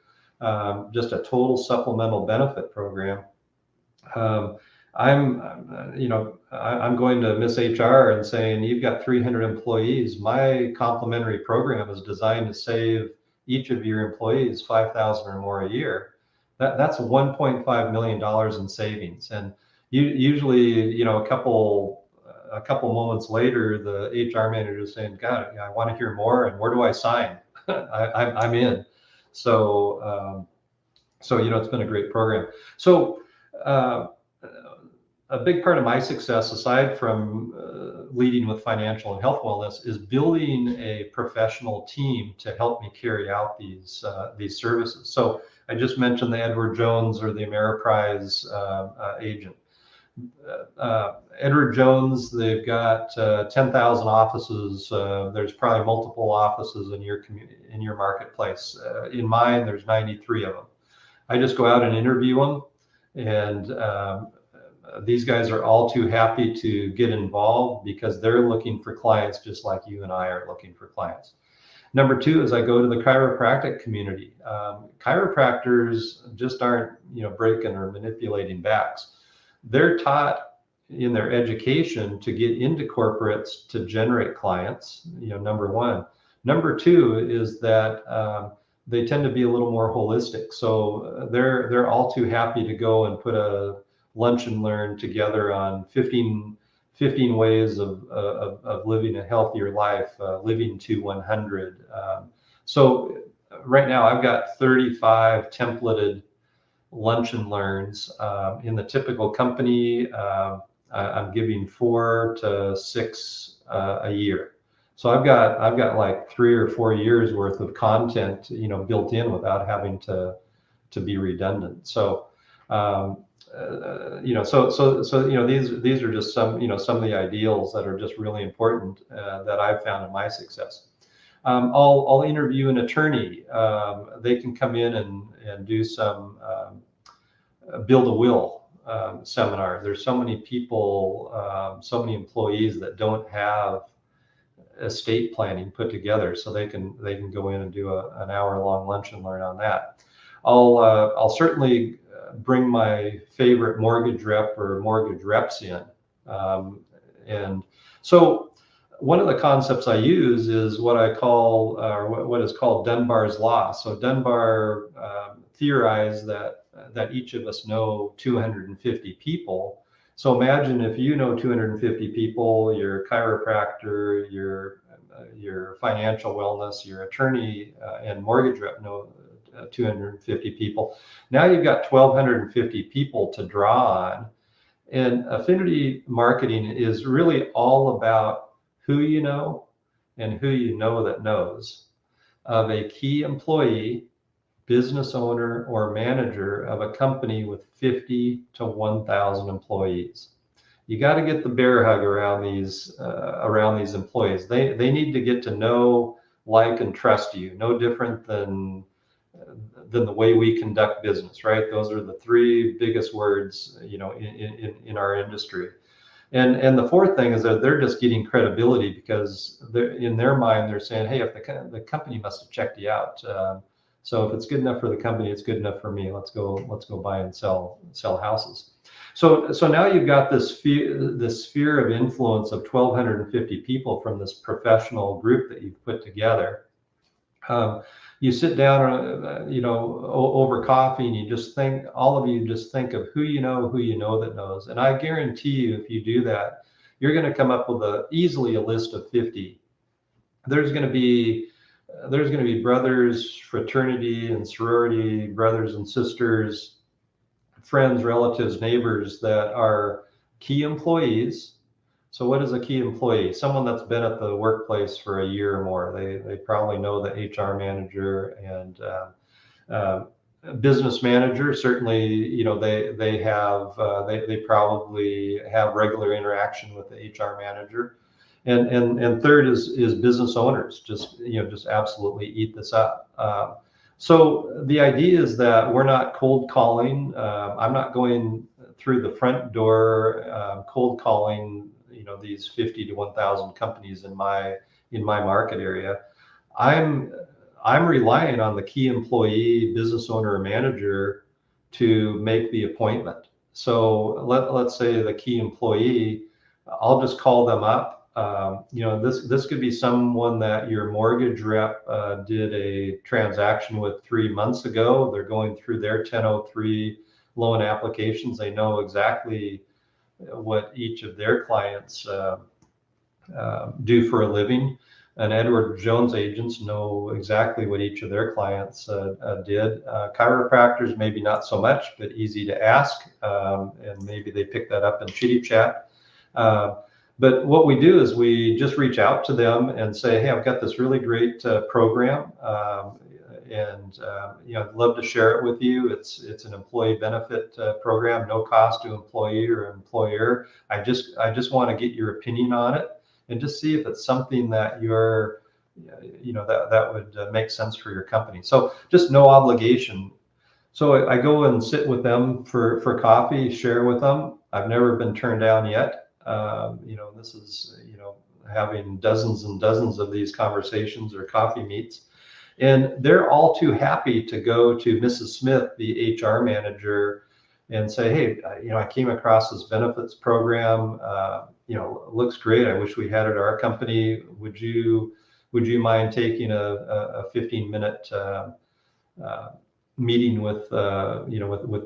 just a total supplemental benefit program. I'm going to Miss HR and saying, you've got 300 employees. My complimentary program is designed to save each of your employees $5,000 or more a year. That's $1.5 million in savings. And usually, a couple moments later, the HR manager is saying, God, I want to hear more. And where do I sign? I'm in. So it's been a great program. So a big part of my success, aside from leading with financial and health wellness, is building a professional team to help me carry out these services. So I just mentioned the Edward Jones or the Ameriprise agent. Edward Jones, they've got 10,000 offices. There's probably multiple offices in your community, in your marketplace. In mine, there's 93 of them. I just go out and interview them, and these guys are all too happy to get involved because they're looking for clients just like you and I are looking for clients. Number two is I go to the chiropractic community. Chiropractors just aren't, breaking or manipulating backs. They're taught in their education to get into corporates to generate clients, number one. Number two is that they tend to be a little more holistic. So they're all too happy to go and put a lunch and learn together on 15 ways of living a healthier life, living to 100. So right now I've got 35 templated lunch and learns. In the typical company, I'm giving 4 to 6 a year. So I've got like 3 or 4 years worth of content, built in without having to be redundant. So these are just some of the ideals that are just really important that I've found in my success. I'll interview an attorney. They can come in and do some build a will seminar. There's so many people, so many employees that don't have estate planning put together, so they can go in and do an hour-long lunch and learn on that. I'll certainly bring my favorite mortgage rep or mortgage reps in. And so one of the concepts I use is what I call, or what is called Dunbar's Law. So Dunbar theorized that each of us know 250 people. So imagine if you know 250 people, your chiropractor, your financial wellness, your attorney and mortgage rep know 250 people. Now you've got 1,250 people to draw on. And affinity marketing is really all about who you know and who you know that knows of a key employee, business owner, or manager of a company with 50 to 1,000 employees. You got to get the bear hug around these employees. They need to get to know, like, and trust you. No different than the way we conduct business, right? Those are the 3 biggest words, in our industry. And the fourth thing is that they're just getting credibility because in their mind they're saying, hey, if the company must have checked you out. So if it's good enough for the company, it's good enough for me. Let's go buy and sell houses. So now you've got this sphere of influence of 1,250 people from this professional group that you've put together. You sit down, over coffee, and you just think, all of you just think of who you know that knows. And I guarantee you, if you do that, you're going to come up with easily a list of 50. There's going to be brothers, fraternity and sorority, brothers and sisters, friends, relatives, neighbors that are key employees. So what is a key employee? Someone that's been at the workplace for a year or more. They probably know the HR manager and business manager. Certainly, they probably have regular interaction with the HR manager. And third is business owners. Just absolutely eat this up. So the idea is that we're not cold calling. I'm not going through the front door cold calling these 50 to 1,000 companies in my market area. I'm relying on the key employee, business owner, or manager to make the appointment. So let's say the key employee, I'll just call them up. This could be someone that your mortgage rep did a transaction with 3 months ago. They're going through their 1003 loan applications. They know exactly what each of their clients do for a living. And Edward Jones agents know exactly what each of their clients did. Chiropractors, maybe not so much, but easy to ask. And maybe they pick that up in Chitty Chat. But what we do is we just reach out to them and say, hey, I've got this really great program. I'd love to share it with you. It's an employee benefit program, no cost to employee or employer. I just want to get your opinion on it and just see if it's something that that would make sense for your company. So just no obligation. So I go and sit with them for coffee, share with them. I've never been turned down yet. This is having dozens and dozens of these conversations or coffee meets. And they're all too happy to go to Mrs. Smith, the HR manager, and say, hey, I came across this benefits program. Looks great. I wish we had it at our company. Would you mind taking a 15-minute meeting with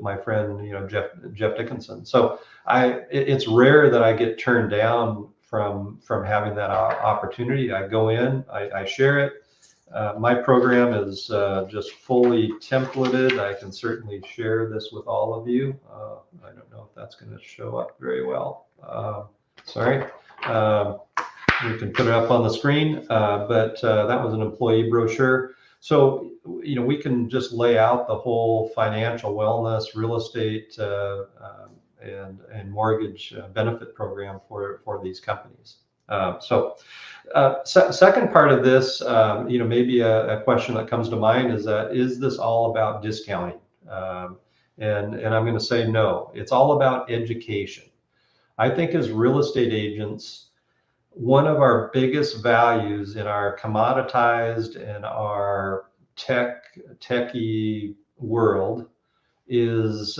my friend, Jeff Dickinson? So it's rare that I get turned down from having that opportunity. I go in, I share it. My program is just fully templated. I can certainly share this with all of you. I don't know if that's going to show up very well. Sorry. We can put it up on the screen, but that was an employee brochure. So, we can just lay out the whole financial wellness, real estate, and mortgage benefit program for these companies. Second part of this, maybe a question that comes to mind is this all about discounting? And I'm going to say no. It's all about education. I think as real estate agents, one of our biggest values in our commoditized and our techie world is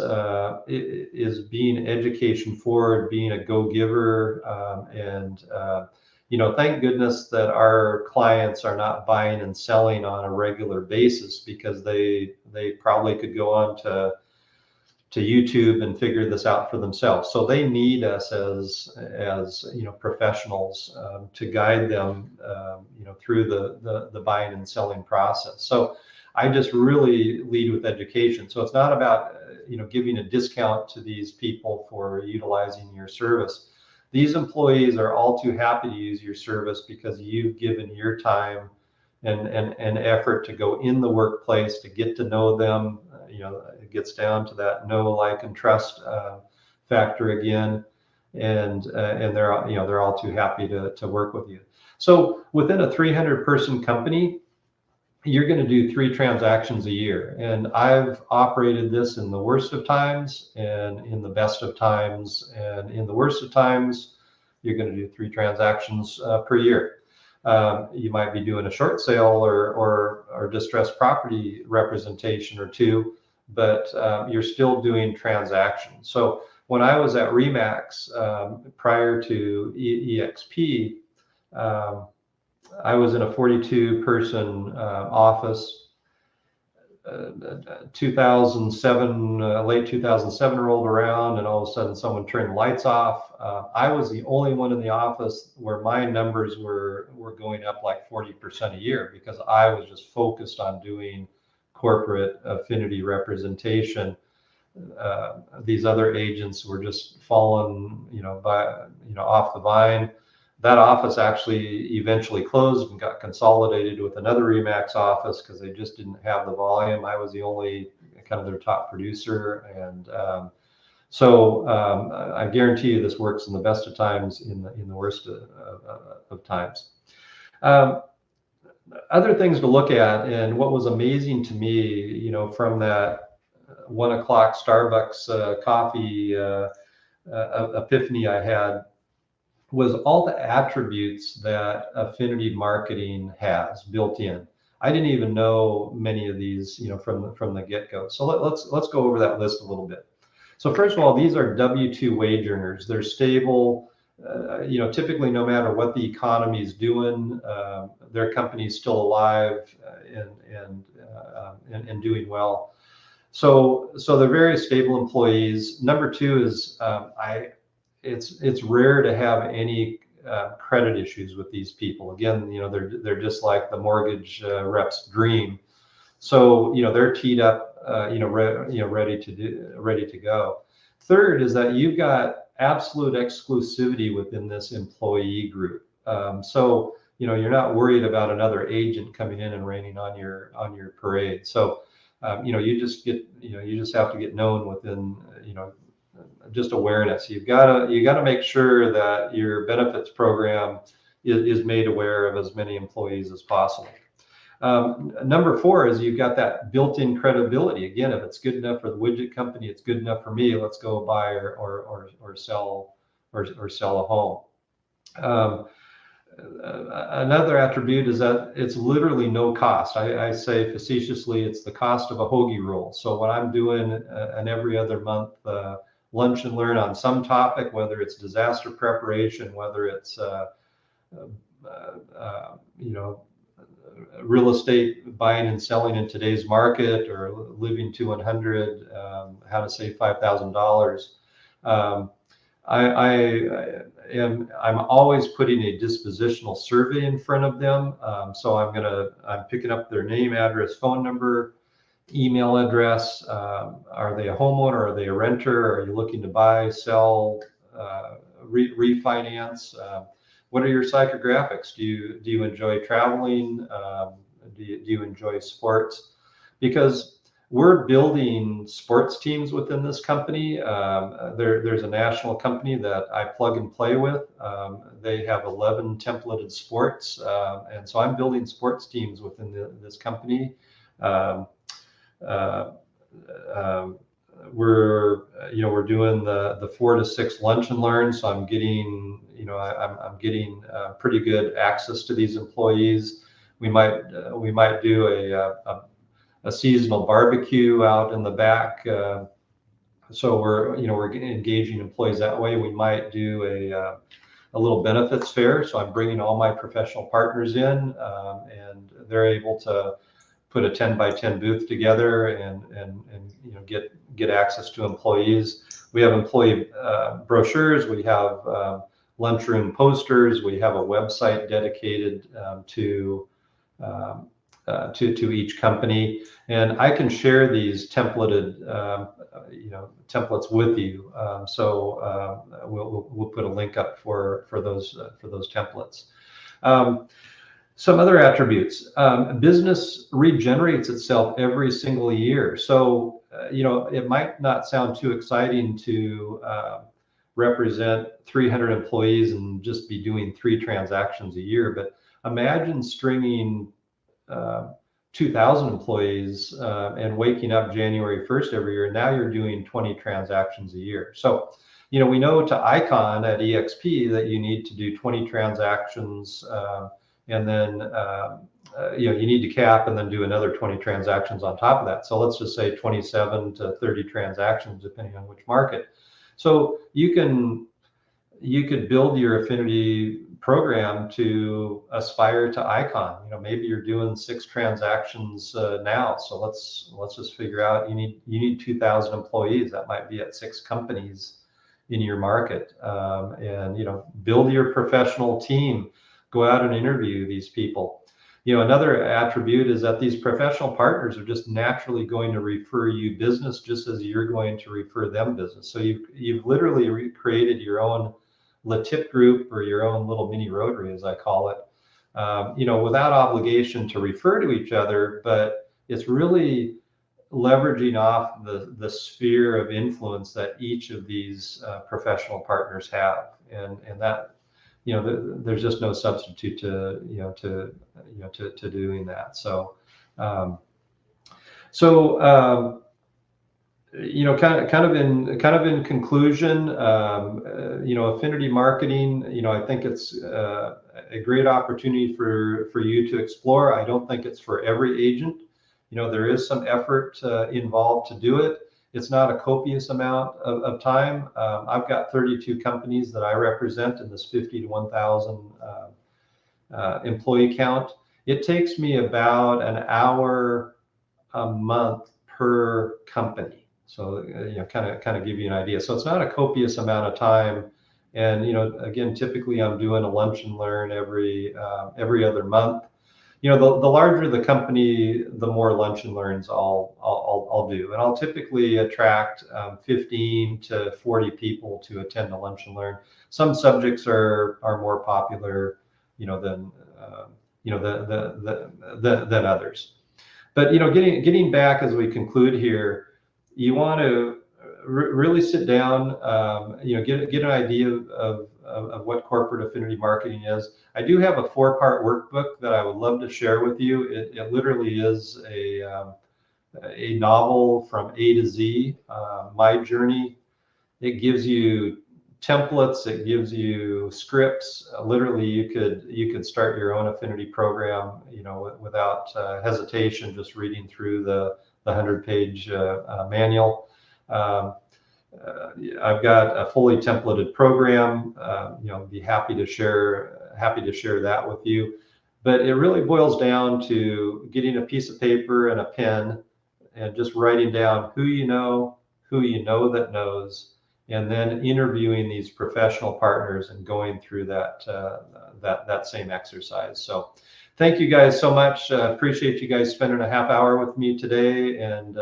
being education forward, being a go-giver, and thank goodness that our clients are not buying and selling on a regular basis, because they probably could go on to YouTube and figure this out for themselves. So they need us as professionals to guide them through the buying and selling process. So I just really lead with education. So it's not about giving a discount to these people for utilizing your service. These employees are all too happy to use your service because you've given your time and effort to go in the workplace to get to know them. It gets down to that know, like, and trust factor again, and they're all too happy to work with you. So within a 300-person company, you're going to do 3 transactions a year, and I've operated this in the worst of times and in the best of times. And in the worst of times, you're going to do 3 transactions per year. You might be doing a short sale or distressed property representation or two, but you're still doing transactions. So when I was at Remax prior to EXP, I was in a 42-person office. 2007, late 2007 rolled around, and all of a sudden someone turned the lights off. I was the only one in the office where my numbers were going up like 40% a year, because I was just focused on doing corporate affinity representation. These other agents were just falling, off the vine. That office actually eventually closed and got consolidated with another Remax office because they just didn't have the volume. I was the only kind of their top producer, and I guarantee you this works in the best of times, in the worst of times. Other things to look at, and what was amazing to me, from that 1 o'clock Starbucks coffee epiphany I had, was all the attributes that affinity marketing has built in. I didn't even know many of these, from the get-go. So let's go over that list a little bit. So first of all, these are W-2 wage earners. They're stable. Typically, no matter what the economy is doing, their company's still alive and doing well. So they're very stable employees. Number two is it's rare to have any credit issues with these people. Again, they're just like the mortgage rep's dream. So they're teed up, ready to go. Third is that you've got absolute exclusivity within this employee group. So you're not worried about another agent coming in and raining on your parade. So you just have to get known within just awareness. You gotta make sure that your benefits program is made aware of as many employees as possible. Number four is you've got that built-in credibility. Again, if it's good enough for the widget company, it's good enough for me. Let's go buy or sell a home. Another attribute is that it's literally no cost. I say facetiously, it's the cost of a hoagie roll. So when I'm doing an every other month lunch and learn on some topic, whether it's disaster preparation, whether it's real estate buying and selling in today's market, or living to 100, how to save $5,000. I'm always putting a dispositional survey in front of them. So I'm picking up their name, address, phone number, email address. Are they a homeowner? Are they a renter? Are you looking to buy, sell, refinance? What are your psychographics? Do you enjoy traveling? Do you enjoy sports? Because we're building sports teams within this company. There's a national company that I plug and play with. They have 11 templated sports, and so I'm building sports teams within this company. We're doing the 4 to 6 lunch and learn, so I'm getting pretty good access to these employees. We might do a seasonal barbecue out in the back, so we're engaging employees that way. We might do a little benefits fair, so I'm bringing all my professional partners in, and they're able to put a 10 by 10 booth together and get access to employees. We have employee brochures. We have lunchroom posters. We have a website dedicated to each company, and I can share these templated templates with you. So we'll put a link up for those templates. Some other attributes. Business regenerates itself every single year. So, it might not sound too exciting to represent 300 employees and just be doing 3 transactions a year, but imagine stringing 2,000 employees and waking up January 1st every year. Now you're doing 20 transactions a year. So, we know to Icon at EXP that you need to do 20 transactions and then you need to cap and then do another 20 transactions on top of that. So let's just say 27 to 30 transactions, depending on which market. So you could build your affinity program to aspire to icon. Maybe you're doing 6 transactions now. So let's just figure out you need 2,000 employees. That might be at 6 companies in your market, and build your professional team. Go out and interview these people. Another attribute is that these professional partners are just naturally going to refer you business, just as you're going to refer them business. So you've literally created your own LaTip group, or your own little mini Rotary, as I call it, without obligation to refer to each other, but it's really leveraging off the sphere of influence that each of these professional partners have, and that there's just no substitute to doing that. So kind of in conclusion, affinity marketing, I think it's a great opportunity for you to explore. I don't think it's for every agent. There is some effort involved to do it. It's not a copious amount of time. I've got 32 companies that I represent in this 50 to 1,000 employee count. It takes me about an hour a month per company. So kind of give you an idea. So it's not a copious amount of time. And again, typically I'm doing a lunch and learn every other month. The larger the company, the more lunch and learns I'll do, and I'll typically attract 15 to 40 people to attend a lunch and learn. Some subjects are more popular, than others. But getting back as we conclude here, you want to really sit down, get an idea of what corporate affinity marketing is. I do have a 4-part workbook that I would love to share with you. It literally is a novel from A to Z, my journey. It gives you templates, it gives you scripts. Literally, you could start your own affinity program, without hesitation, just reading through the 100-page manual. I've got a fully templated program. Be happy to share that with you. But it really boils down to getting a piece of paper and a pen and just writing down who you know that knows, and then interviewing these professional partners and going through that same exercise. So thank you guys so much. Appreciate you guys spending a half hour with me today. And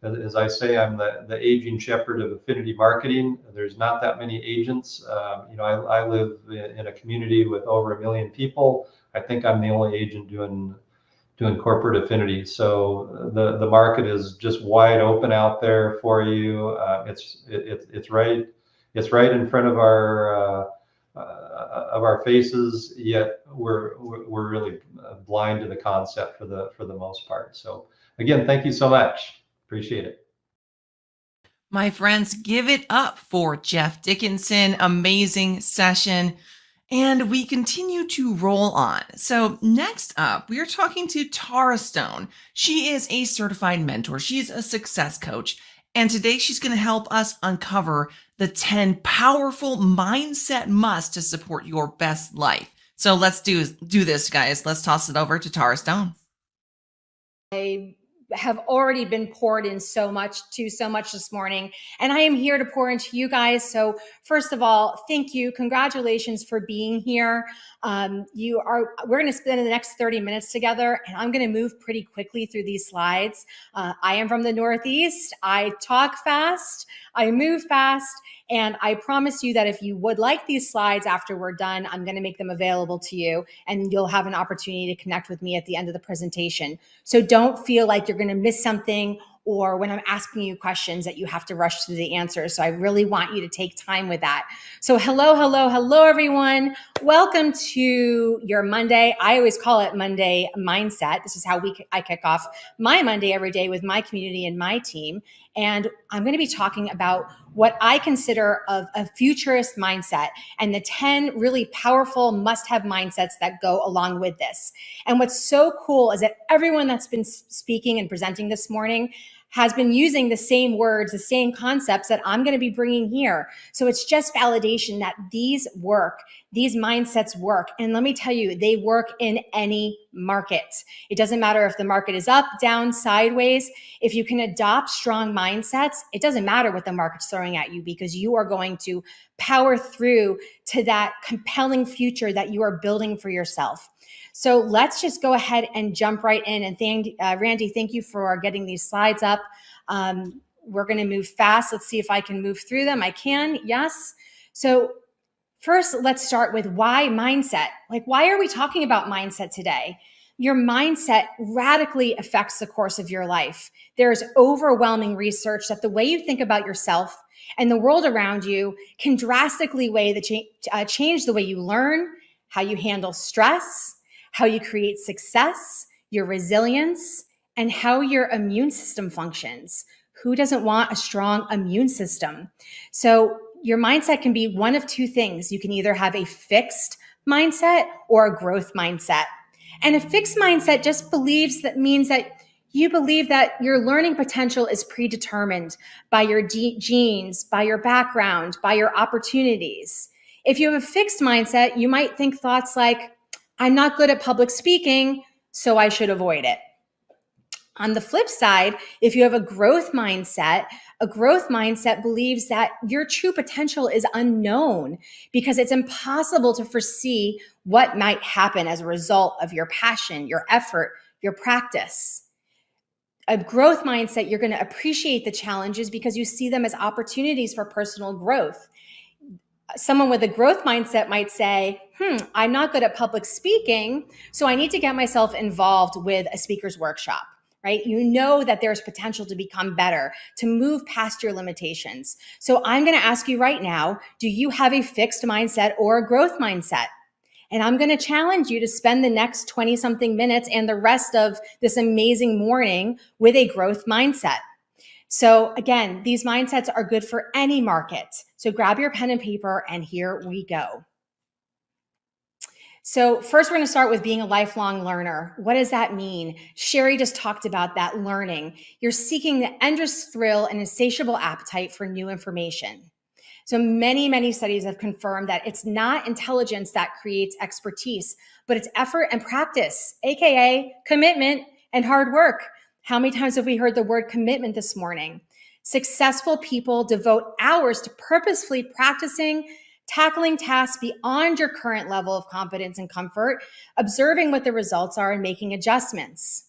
as I say, I'm the aging shepherd of affinity marketing. There's not that many agents. I live in a community with over 1 million people. I think I'm the only agent doing corporate affinity. So the market is just wide open out there for you. It's right in front of our faces. Yet we're really blind to the concept for the most part. So again, thank you so much. Appreciate it. My friends, give it up for Jeff Dickinson. Amazing session. And we continue to roll on. So next up, we are talking to Tara Stone. She is a certified mentor. She's a success coach. And today she's going to help us uncover the 10 powerful mindset musts to support your best life. So let's do this, guys. Let's toss it over to Tara Stone. I have already been poured in so much this morning, and I am here to pour into you guys. So first of all, thank you. Congratulations for being here. We're going to spend the next 30 minutes together, and I'm going to move pretty quickly through these slides. I am from the Northeast. I talk fast, I move fast, and I promise you that if you would like these slides after we're done, I'm going to make them available to you, and you'll have an opportunity to connect with me at the end of the presentation. So don't feel like you're going to miss something, or when I'm asking you questions that you have to rush through the answers. So I really want you to take time with that. So hello, everyone. Welcome to your Monday. I always call it Monday Mindset. This is how I kick off my Monday every day with my community and my team. And I'm going to be talking about what I consider of a futurist mindset and the 10 really powerful must-have mindsets that go along with this. And what's so cool is that everyone that's been speaking and presenting this morning has been using the same words, the same concepts that I'm going to be bringing here. So it's just validation that these work, these mindsets work. And let me tell you, they work in any market. It doesn't matter if the market is up, down, sideways. If you can adopt strong mindsets, it doesn't matter what the market's throwing at you, because you are going to power through to that compelling future that you are building for yourself. So let's just go ahead and jump right in. And Randy, thank you for getting these slides up. We're going to move fast. Let's see if I can move through them. I can. Yes. So first, let's start with why mindset. Like, why are we talking about mindset today? Your mindset radically affects the course of your life. There's overwhelming research that the way you think about yourself and the world around you can drastically change the way you learn, how you handle stress, how you create success, your resilience, and how your immune system functions. Who doesn't want a strong immune system? So your mindset can be one of two things. You can either have a fixed mindset or a growth mindset. And a fixed mindset just means that you believe that your learning potential is predetermined by your genes, by your background, by your opportunities. If you have a fixed mindset, you might think thoughts like, I'm not good at public speaking, so I should avoid it. On the flip side, if you have a growth mindset believes that your true potential is unknown because it's impossible to foresee what might happen as a result of your passion, your effort, your practice. A growth mindset, you're going to appreciate the challenges because you see them as opportunities for personal growth. Someone with a growth mindset might say, I'm not good at public speaking, so I need to get myself involved with a speaker's workshop, right? You know that there's potential to become better, to move past your limitations. So I'm going to ask you right now, do you have a fixed mindset or a growth mindset? And I'm going to challenge you to spend the next 20-something minutes and the rest of this amazing morning with a growth mindset. So again, these mindsets are good for any market. So grab your pen and paper, and here we go. So first, we're going to start with being a lifelong learner. What does that mean? Sherry just talked about that learning. You're seeking the endless thrill and insatiable appetite for new information. So many studies have confirmed that it's not intelligence that creates expertise, but it's effort and practice, aka commitment and hard work. How many times have we heard the word commitment this morning? Successful people devote hours to purposefully practicing, tackling tasks beyond your current level of competence and comfort, observing what the results are and making adjustments.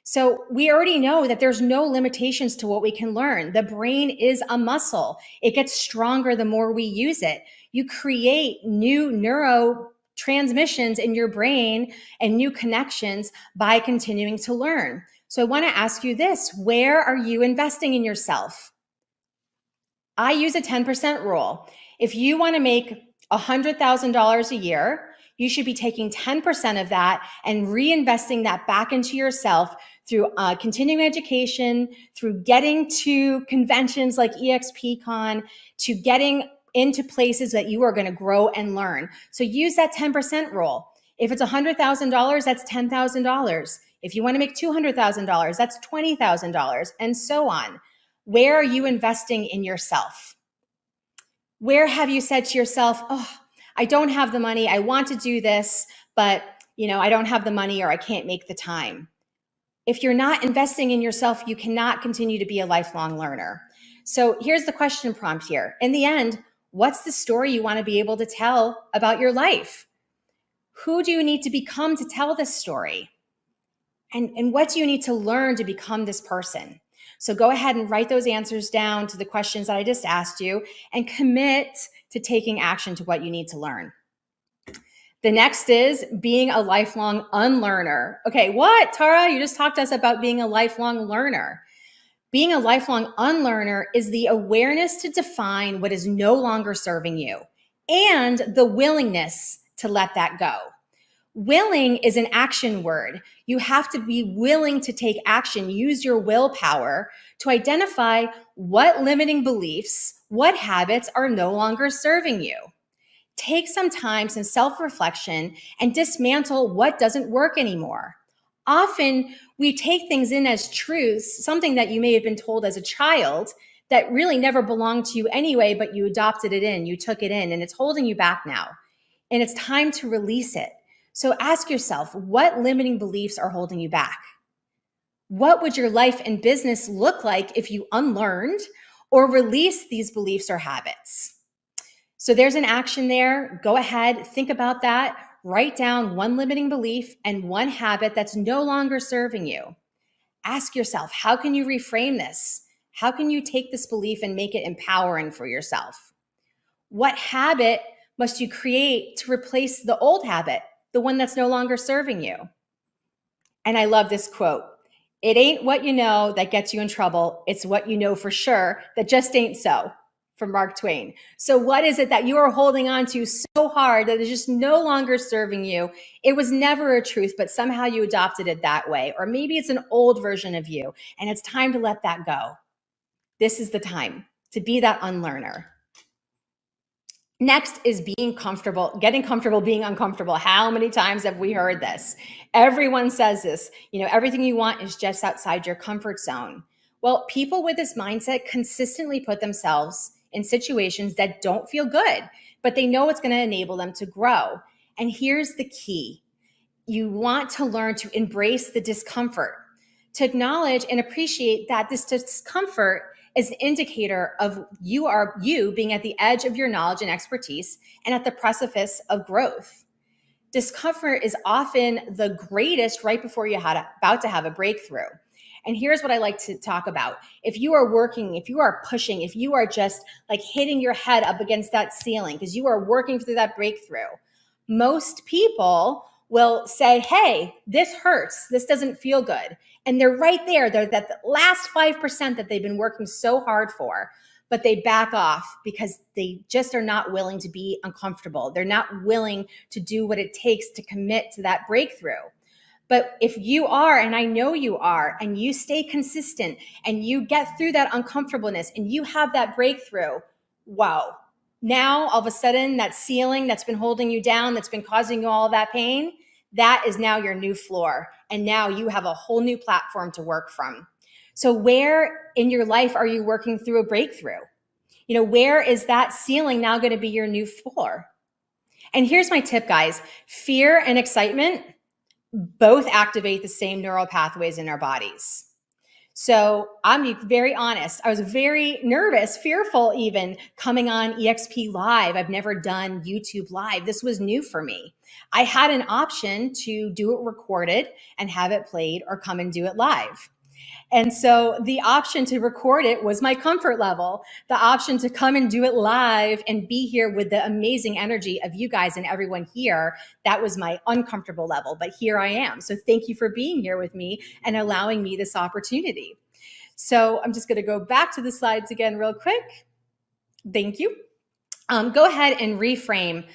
So we already know that there's no limitations to what we can learn. The brain is a muscle. It gets stronger the more we use it. You create new neurotransmissions in your brain and new connections by continuing to learn. So I want to ask you this: where are you investing in yourself? I use a 10% rule. If you want to make $100,000 a year, you should be taking 10% of that and reinvesting that back into yourself through continuing education, through getting to conventions like EXPCon, to getting into places that you are going to grow and learn. So use that 10% rule. If it's $100,000, that's $10,000. If you want to make $200,000, that's $20,000, and so on. Where are you investing in yourself? Where have you said to yourself, oh, I don't have the money, I want to do this, but I don't have the money or I can't make the time? If you're not investing in yourself, you cannot continue to be a lifelong learner. So here's the question prompt here. In the end, what's the story you want to be able to tell about your life? Who do you need to become to tell this story? And what do you need to learn to become this person? So go ahead and write those answers down to the questions that I just asked you and commit to taking action to what you need to learn. The next is being a lifelong unlearner. Okay, what, Tara? You just talked to us about being a lifelong learner. Being a lifelong unlearner is the awareness to define what is no longer serving you and the willingness to let that go. Willing is an action word. You have to be willing to take action, use your willpower to identify what limiting beliefs, what habits are no longer serving you. Take some time, some self-reflection, and dismantle what doesn't work anymore. Often we take things in as truths, something that you may have been told as a child that really never belonged to you anyway, but you adopted it in, you took it in, and it's holding you back now. And it's time to release it. So ask yourself, what limiting beliefs are holding you back? What would your life and business look like if you unlearned or released these beliefs or habits? So there's an action there. Go ahead, think about that. Write down one limiting belief and one habit that's no longer serving you. Ask yourself, how can you reframe this? How can you take this belief and make it empowering for yourself? What habit must you create to replace the old habit, the one that's no longer serving you? And I love this quote. It ain't what you know that gets you in trouble. It's what you know for sure that just ain't so. From Mark Twain. So what is it that you are holding on to so hard that is just no longer serving you? It was never a truth, but somehow you adopted it that way. Or maybe it's an old version of you and it's time to let that go. This is the time to be that unlearner. Next is being comfortable, getting comfortable, being uncomfortable. How many times have we heard this? Everyone says this, everything you want is just outside your comfort zone. Well, people with this mindset consistently put themselves in situations that don't feel good, but they know it's going to enable them to grow. And here's the key. You want to learn to embrace the discomfort, to acknowledge and appreciate that this discomfort is an indicator of you being at the edge of your knowledge and expertise and at the precipice of growth. Discomfort is often the greatest right before you're about to have a breakthrough. And here's what I like to talk about. If you are working, if you are pushing, if you are just like hitting your head up against that ceiling because you are working through that breakthrough, most people will say, hey, this hurts. This doesn't feel good. And they're right there. They're that the last 5% that they've been working so hard for, but they back off because they just are not willing to be uncomfortable. They're not willing to do what it takes to commit to that breakthrough. But if you are, and I know you are, and you stay consistent and you get through that uncomfortableness and you have that breakthrough, wow. Now, all of a sudden, that ceiling that's been holding you down, that's been causing you all that pain, that is now your new floor. And now you have a whole new platform to work from. So where in your life are you working through a breakthrough? Where is that ceiling now going to be your new floor? And here's my tip, guys. Fear and excitement both activate the same neural pathways in our bodies. So I'm being very honest. I was very nervous, fearful even coming on EXP Live. I've never done YouTube Live. This was new for me. I had an option to do it recorded and have it played or come and do it live. And so the option to record it was my comfort level. The option to come and do it live and be here with the amazing energy of you guys and everyone here, that was my uncomfortable level. But here I am. So thank you for being here with me and allowing me this opportunity. So I'm just going to go back to the slides again real quick. Thank you. Go ahead and reframe,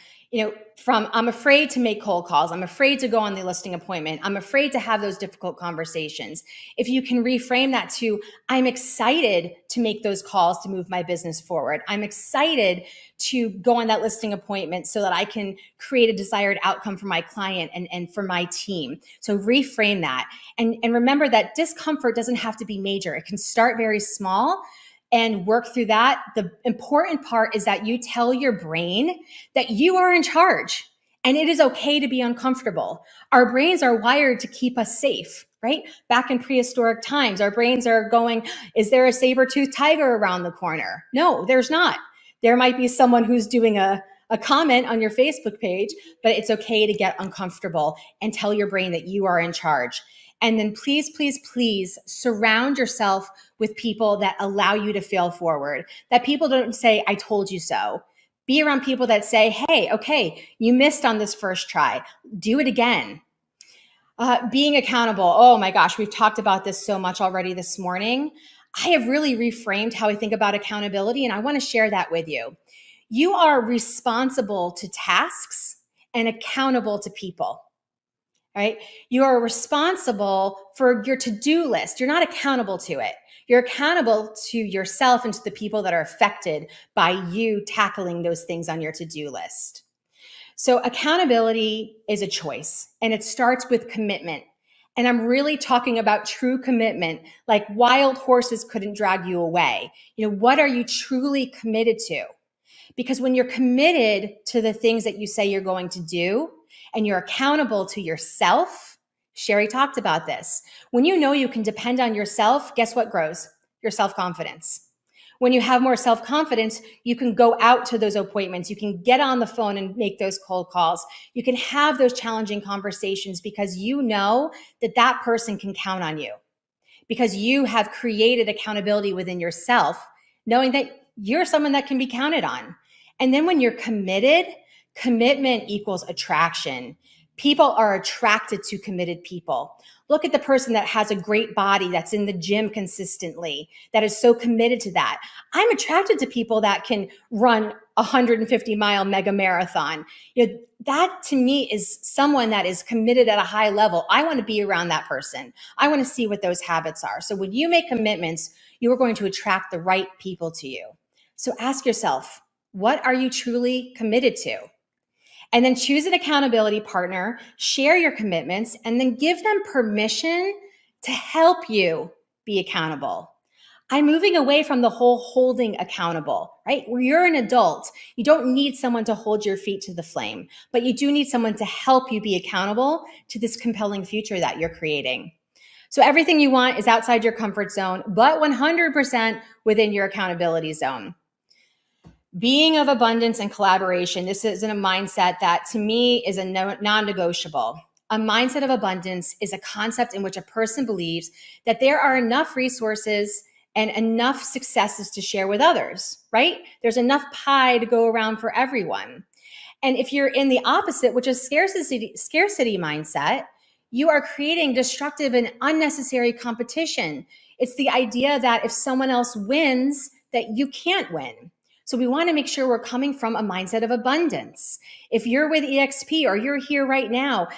from I'm afraid to make cold calls. I'm afraid to go on the listing appointment. I'm afraid to have those difficult conversations. If you can reframe that to, I'm excited to make those calls to move my business forward. I'm excited to go on that listing appointment so that I can create a desired outcome for my client and for my team. So reframe that. And remember that discomfort doesn't have to be major. It can start very small and work through that. The important part is that you tell your brain that you are in charge and it is okay to be uncomfortable. Our brains are wired to keep us safe, right? Back in prehistoric times, our brains are going, is there a saber-toothed tiger around the corner? No, there's not. There might be someone who's doing a comment on your Facebook page, but it's okay to get uncomfortable and tell your brain that you are in charge. And then please, please, please surround yourself with people that allow you to fail forward, that people don't say, I told you so. Be around people that say, hey, okay, you missed on this first try. Do it again. Being accountable. Oh my gosh, we've talked about this so much already this morning. I have really reframed how I think about accountability, and I want to share that with you. You are responsible to tasks and accountable to people. right? You are responsible for your to-do list. You're not accountable to it. You're accountable to yourself and to the people that are affected by you tackling those things on your to-do list. So accountability is a choice, and it starts with commitment. And I'm really talking about true commitment, like wild horses couldn't drag you away. What are you truly committed to? Because when you're committed to the things that you say you're going to do and you're accountable to yourself, Sherry talked about this. When you know you can depend on yourself, guess what grows? Your self-confidence. When you have more self-confidence, you can go out to those appointments. You can get on the phone and make those cold calls. You can have those challenging conversations because you know that that person can count on you, because you have created accountability within yourself, knowing that you're someone that can be counted on. And then when you're committed, commitment equals attraction. People are attracted to committed people. Look at the person that has a great body, that's in the gym consistently, that is so committed to that. I'm attracted to people that can run a 150-mile mega marathon. That to me is someone that is committed at a high level. I want to be around that person. I want to see what those habits are. So when you make commitments, you are going to attract the right people to you. So ask yourself, what are you truly committed to? And then choose an accountability partner, share your commitments, and then give them permission to help you be accountable. I'm moving away from the whole holding accountable, right? Where you're an adult, you don't need someone to hold your feet to the flame, but you do need someone to help you be accountable to this compelling future that you're creating. So everything you want is outside your comfort zone, but 100% within your accountability zone. Being of abundance and collaboration, this is a mindset that to me is a non-negotiable. A mindset of abundance is a concept in which a person believes that there are enough resources and enough successes to share with others, right? There's enough pie to go around for everyone. And if you're in the opposite, which is scarcity mindset, you are creating destructive and unnecessary competition. It's the idea that if someone else wins, that you can't win. So we want to make sure we're coming from a mindset of abundance. If you're with EXP or you're here right now,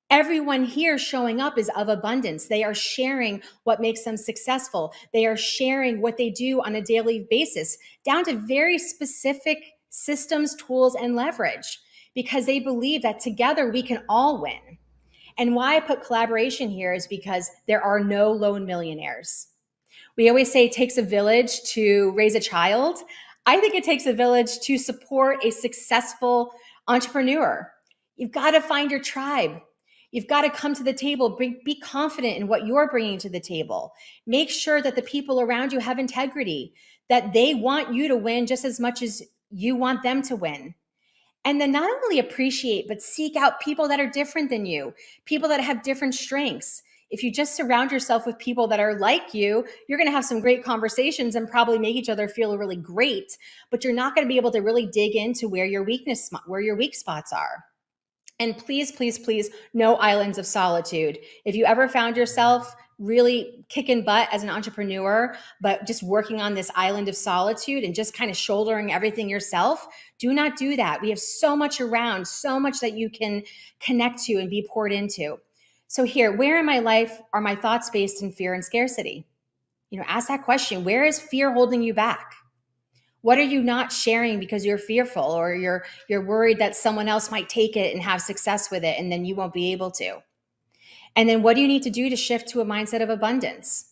everyone here showing up is of abundance. They are sharing what makes them successful. They are sharing what they do on a daily basis, down to very specific systems, tools, and leverage, because they believe that together we can all win. And why I put collaboration here is because there are no lone millionaires. We always say it takes a village to raise a child. I think it takes a village to support a successful entrepreneur. You've got to find your tribe. You've got to come to the table, be confident in what you're bringing to the table. Make sure that the people around you have integrity, that they want you to win just as much as you want them to win. And then not only appreciate, but seek out people that are different than you, people that have different strengths. If you just surround yourself with people that are like you, you're going to have some great conversations and probably make each other feel really great, but you're not going to be able to really dig into where your weak spots are. And please, please, please, no islands of solitude. If you ever found yourself really kicking butt as an entrepreneur, but just working on this island of solitude and just kind of shouldering everything yourself, do not do that. We have so much around, so much that you can connect to and be poured into. So here, where in my life are my thoughts based in fear and scarcity? Ask that question. Where is fear holding you back? What are you not sharing because you're fearful or you're worried that someone else might take it and have success with it and then you won't be able to? And then what do you need to do to shift to a mindset of abundance?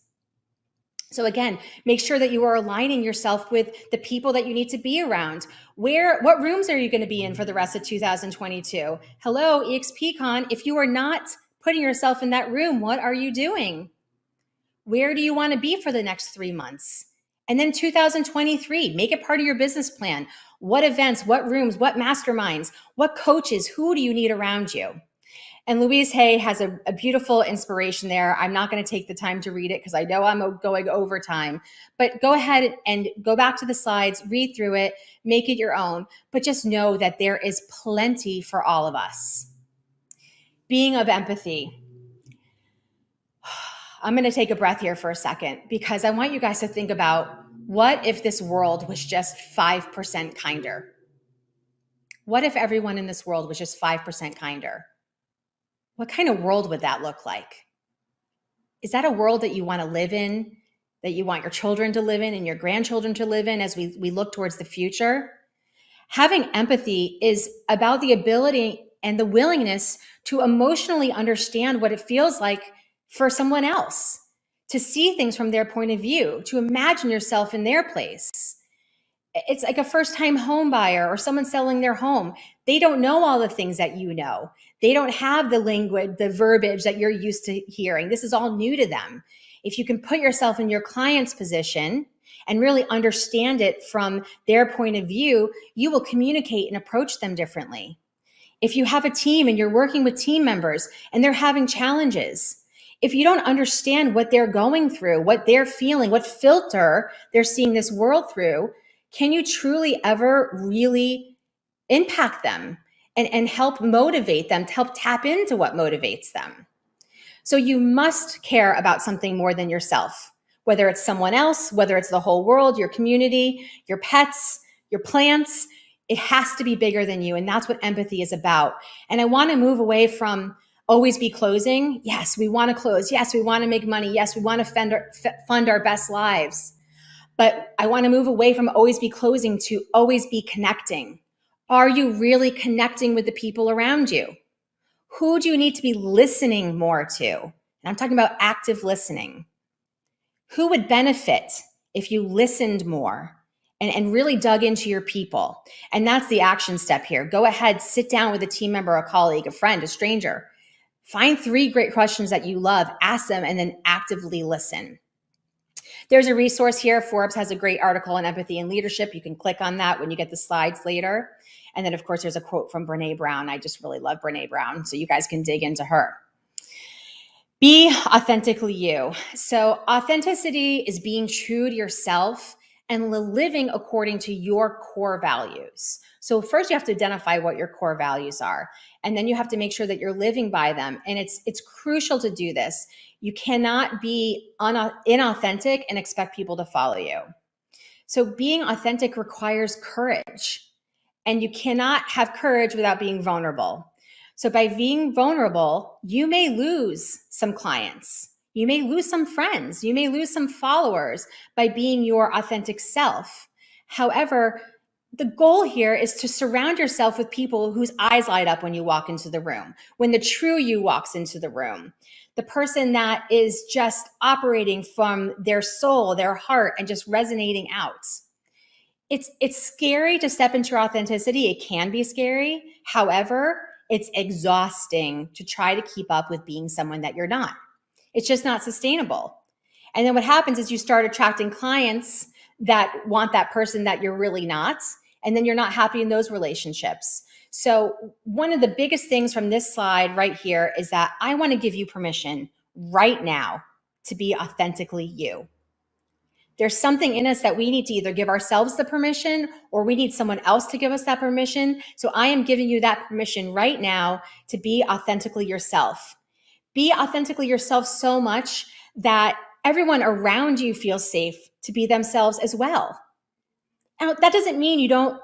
So again, make sure that you are aligning yourself with the people that you need to be around. What rooms are you going to be in for the rest of 2022? Hello, EXPCon. If you are not putting yourself in that room, what are you doing? Where do you want to be for the next 3 months? And then 2023, make it part of your business plan. What events, what rooms, what masterminds, what coaches, who do you need around you? And Louise Hay has a beautiful inspiration there. I'm not going to take the time to read it because I know I'm going over time, but go ahead and go back to the slides, read through it, make it your own, but just know that there is plenty for all of us. Being of empathy. I'm going to take a breath here for a second because I want you guys to think about, what if this world was just 5% kinder? What if everyone in this world was just 5% kinder? what kind of world would that look like? Is that a world that you want to live in, that you want your children to live in and your grandchildren to live in as we look towards the future? Having empathy is about the ability and the willingness to emotionally understand what it feels like for someone else, to see things from their point of view, to imagine yourself in their place. It's like a first-time home buyer or someone selling their home. They don't know all the things that you know. They don't have the language, the verbiage that you're used to hearing. This is all new to them. If you can put yourself in your client's position and really understand it from their point of view, you will communicate and approach them differently. If you have a team and you're working with team members and they're having challenges, if you don't understand what they're going through, what they're feeling, what filter they're seeing this world through, can you truly ever really impact them and help motivate them, to help tap into what motivates them? So you must care about something more than yourself, whether it's someone else, whether it's the whole world, your community, your pets, your plants. It has to be bigger than you. And that's what empathy is about. And I want to move away from always be closing. Yes, we want to close. Yes, we want to make money. Yes, we want to fund our best lives. But I want to move away from always be closing to always be connecting. Are you really connecting with the people around you? Who do you need to be listening more to? And I'm talking about active listening. Who would benefit if you listened more and really dug into your people? And that's the action step here. Go ahead, sit down with a team member, a colleague, a friend, a stranger. Find 3 great questions that you love, ask them, and then actively listen. There's a resource here. Forbes has a great article on empathy and leadership. You can click on that when you get the slides later. And then, of course, there's a quote from Brene Brown. I just really love Brene Brown, so you guys can dig into her. Be authentically you. So authenticity is being true to yourself and living according to your core values. So first you have to identify what your core values are, and then you have to make sure that you're living by them. And it's crucial to do this. You cannot be inauthentic and expect people to follow you. So being authentic requires courage, and you cannot have courage without being vulnerable. So by being vulnerable, you may lose some clients. You may lose some friends. You may lose some followers by being your authentic self. However, the goal here is to surround yourself with people whose eyes light up when you walk into the room, when the true you walks into the room, the person that is just operating from their soul, their heart, and just resonating out. It's scary to step into your authenticity. It can be scary. However, it's exhausting to try to keep up with being someone that you're not. It's just not sustainable. And then what happens is you start attracting clients that want that person that you're really not, and then you're not happy in those relationships. So one of the biggest things from this slide right here is that I want to give you permission right now to be authentically you. There's something in us that we need to either give ourselves the permission or we need someone else to give us that permission. So I am giving you that permission right now to be authentically yourself. Be authentically yourself so much that everyone around you feels safe to be themselves as well. Now, that doesn't mean you don't,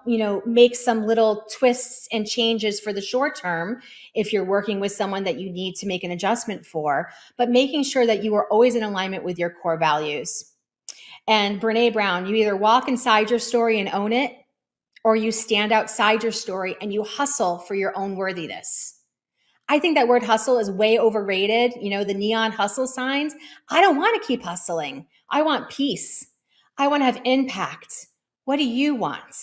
make some little twists and changes for the short term if you're working with someone that you need to make an adjustment for, but making sure that you are always in alignment with your core values. And Brene Brown, you either walk inside your story and own it, or you stand outside your story and you hustle for your own worthiness. I think that word hustle is way overrated. The neon hustle signs. I don't want to keep hustling. I want peace. I want to have impact. What do you want?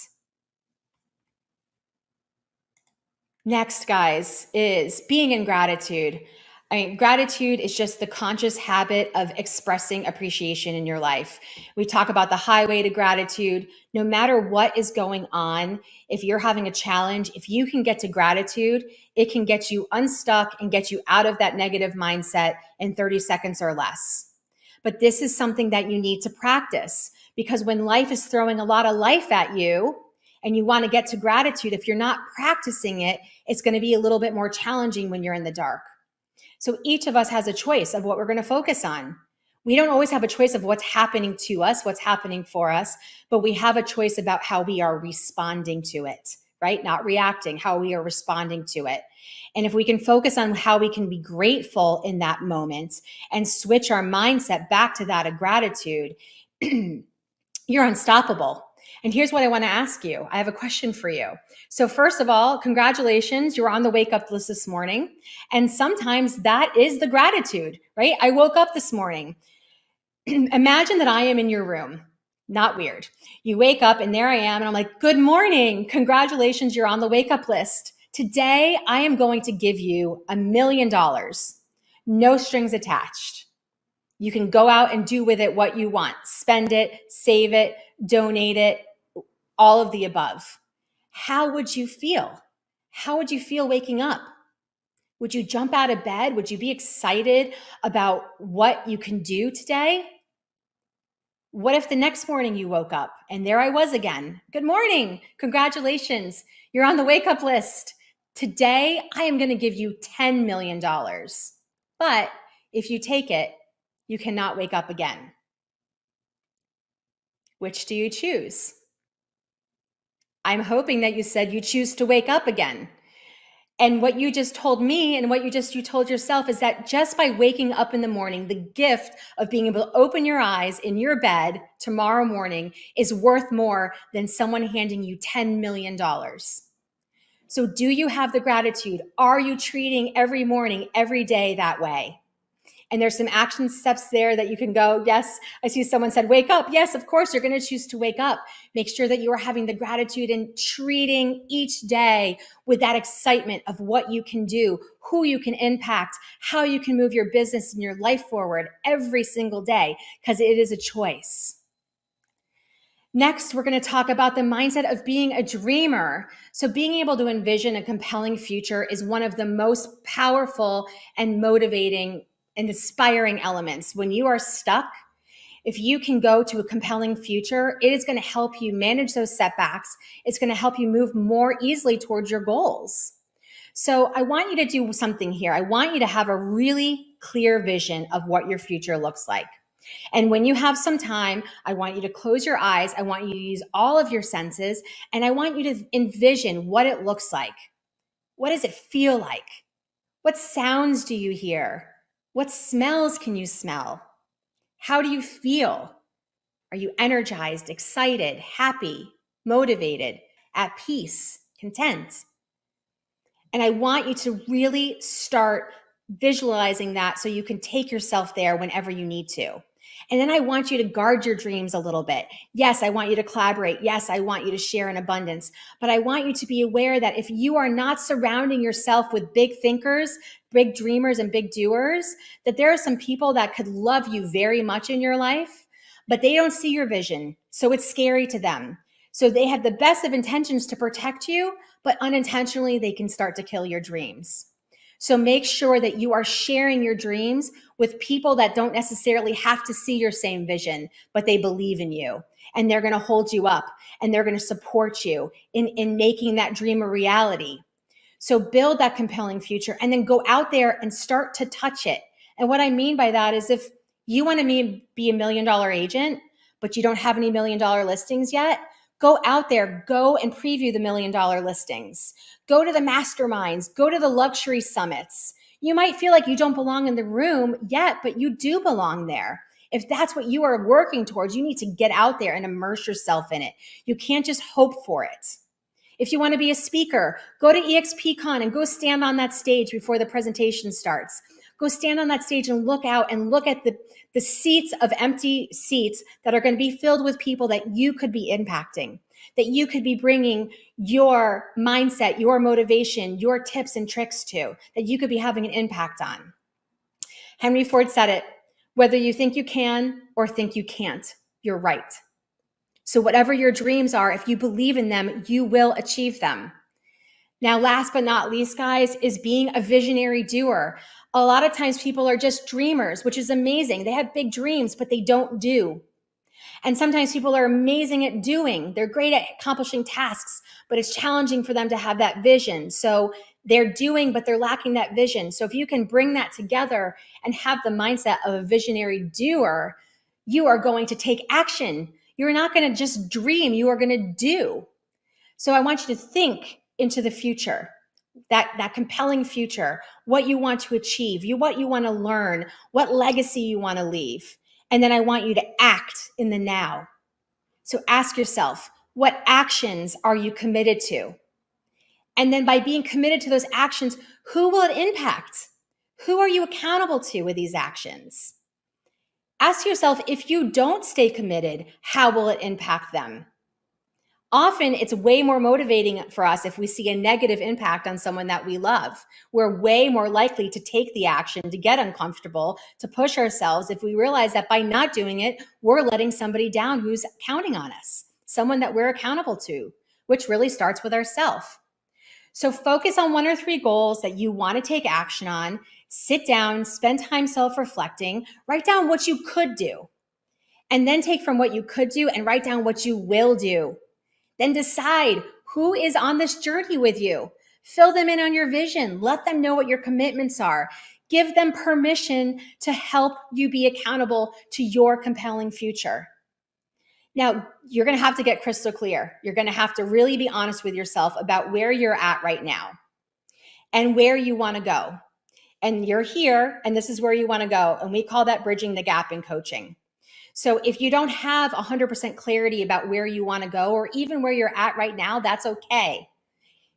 Next, guys, is being in gratitude. Gratitude is just the conscious habit of expressing appreciation in your life. We talk about the highway to gratitude. No matter what is going on, if you're having a challenge, if you can get to gratitude, it can get you unstuck and get you out of that negative mindset in 30 seconds or less. But this is something that you need to practice, because when life is throwing a lot of life at you and you want to get to gratitude, if you're not practicing it, it's going to be a little bit more challenging when you're in the dark. So each of us has a choice of what we're going to focus on. We don't always have a choice of what's happening to us, what's happening for us, but we have a choice about how we are responding to it, right? Not reacting, how we are responding to it. And if we can focus on how we can be grateful in that moment and switch our mindset back to that of gratitude, you're unstoppable. And here's what I want to ask you. I have a question for you. So first of all, congratulations. You're on the wake up list this morning. And sometimes that is the gratitude, right? I woke up this morning. Imagine that I am in your room. Not weird. You wake up and there I am. And I'm like, good morning. Congratulations. You're on the wake up list. Today, I am going to give you $1 million. No strings attached. You can go out and do with it what you want. Spend it, save it, donate it, all of the above. How would you feel? How would you feel waking up? Would you jump out of bed? Would you be excited about what you can do today? What if the next morning you woke up and there I was again? Good morning. Congratulations. You're on the wake up list. Today, I am going to give you $10 million. But if you take it, you cannot wake up again. Which do you choose? I'm hoping that you said you choose to wake up again. And what you just told me and what you told yourself is that just by waking up in the morning, the gift of being able to open your eyes in your bed tomorrow morning is worth more than someone handing you $10 million. So do you have the gratitude? Are you treating every morning, every day that way? And there's some action steps there that you can go. Yes, I see someone said, wake up. Yes, of course, you're going to choose to wake up. Make sure that you are having the gratitude and treating each day with that excitement of what you can do, who you can impact, how you can move your business and your life forward every single day, because it is a choice. Next, we're going to talk about the mindset of being a dreamer. So being able to envision a compelling future is one of the most powerful and motivating and inspiring elements. When you are stuck, if you can go to a compelling future, it is going to help you manage those setbacks. It's going to help you move more easily towards your goals. So I want you to do something here. I want you to have a really clear vision of what your future looks like. And when you have some time, I want you to close your eyes. I want you to use all of your senses, and I want you to envision what it looks like. What does it feel like? What sounds do you hear? What smells can you smell? How do you feel? Are you energized, excited, happy, motivated, at peace, content? And I want you to really start visualizing that so you can take yourself there whenever you need to. And then I want you to guard your dreams a little bit. Yes, I want you to collaborate. Yes, I want you to share in abundance. But I want you to be aware that if you are not surrounding yourself with big thinkers, big dreamers, and big doers, that there are some people that could love you very much in your life, but they don't see your vision. So it's scary to them. So they have the best of intentions to protect you, but unintentionally, they can start to kill your dreams. So make sure that you are sharing your dreams with people that don't necessarily have to see your same vision, but they believe in you and they're going to hold you up and they're going to support you in making that dream a reality. So build that compelling future and then go out there and start to touch it. And what I mean by that is if you want to be $1 million agent, but you don't have any $1 million listings yet, go out there, go and preview the $1 million listings. Go to the masterminds, go to the luxury summits. You might feel like you don't belong in the room yet, but you do belong there. If that's what you are working towards, you need to get out there and immerse yourself in it. You can't just hope for it. If you want to be a speaker, go to EXPCon and go stand on that stage before the presentation starts. Go stand on that stage and look out and look at the seats of empty seats that are going to be filled with people that you could be impacting, that you could be bringing your mindset, your motivation, your tips and tricks to, that you could be having an impact on. Henry Ford said it, whether you think you can or think you can't, you're right. So whatever your dreams are, if you believe in them, you will achieve them. Now, last but not least, guys, is being a visionary doer. A lot of times people are just dreamers, which is amazing. They have big dreams, but they don't do. And sometimes people are amazing at doing. They're great at accomplishing tasks, but it's challenging for them to have that vision. So they're doing, but they're lacking that vision. So if you can bring that together and have the mindset of a visionary doer, you are going to take action. You're not going to just dream, you are going to do. So I want you to think into the future, that compelling future, what you want to achieve, what you want to learn, what legacy you want to leave. And then I want you to act in the now. So ask yourself, what actions are you committed to? And then by being committed to those actions, who will it impact? Who are you accountable to with these actions? Ask yourself, if you don't stay committed, how will it impact them? Often it's way more motivating for us if we see a negative impact on someone that we love. We're way more likely to take the action, to get uncomfortable, to push ourselves if we realize that by not doing it, we're letting somebody down who's counting on us, someone that we're accountable to, which really starts with ourselves. So focus on 1 or 3 goals that you want to take action on. Sit down, spend time self-reflecting, write down what you could do, and then take from what you could do and write down what you will do. Then decide who is on this journey with you. Fill them in on your vision. Let them know what your commitments are. Give them permission to help you be accountable to your compelling future. Now, you're going to have to get crystal clear. You're going to have to really be honest with yourself about where you're at right now and where you want to go. And you're here, and this is where you want to go. And we call that bridging the gap in coaching. So if you don't have 100% clarity about where you want to go or even where you're at right now, that's okay,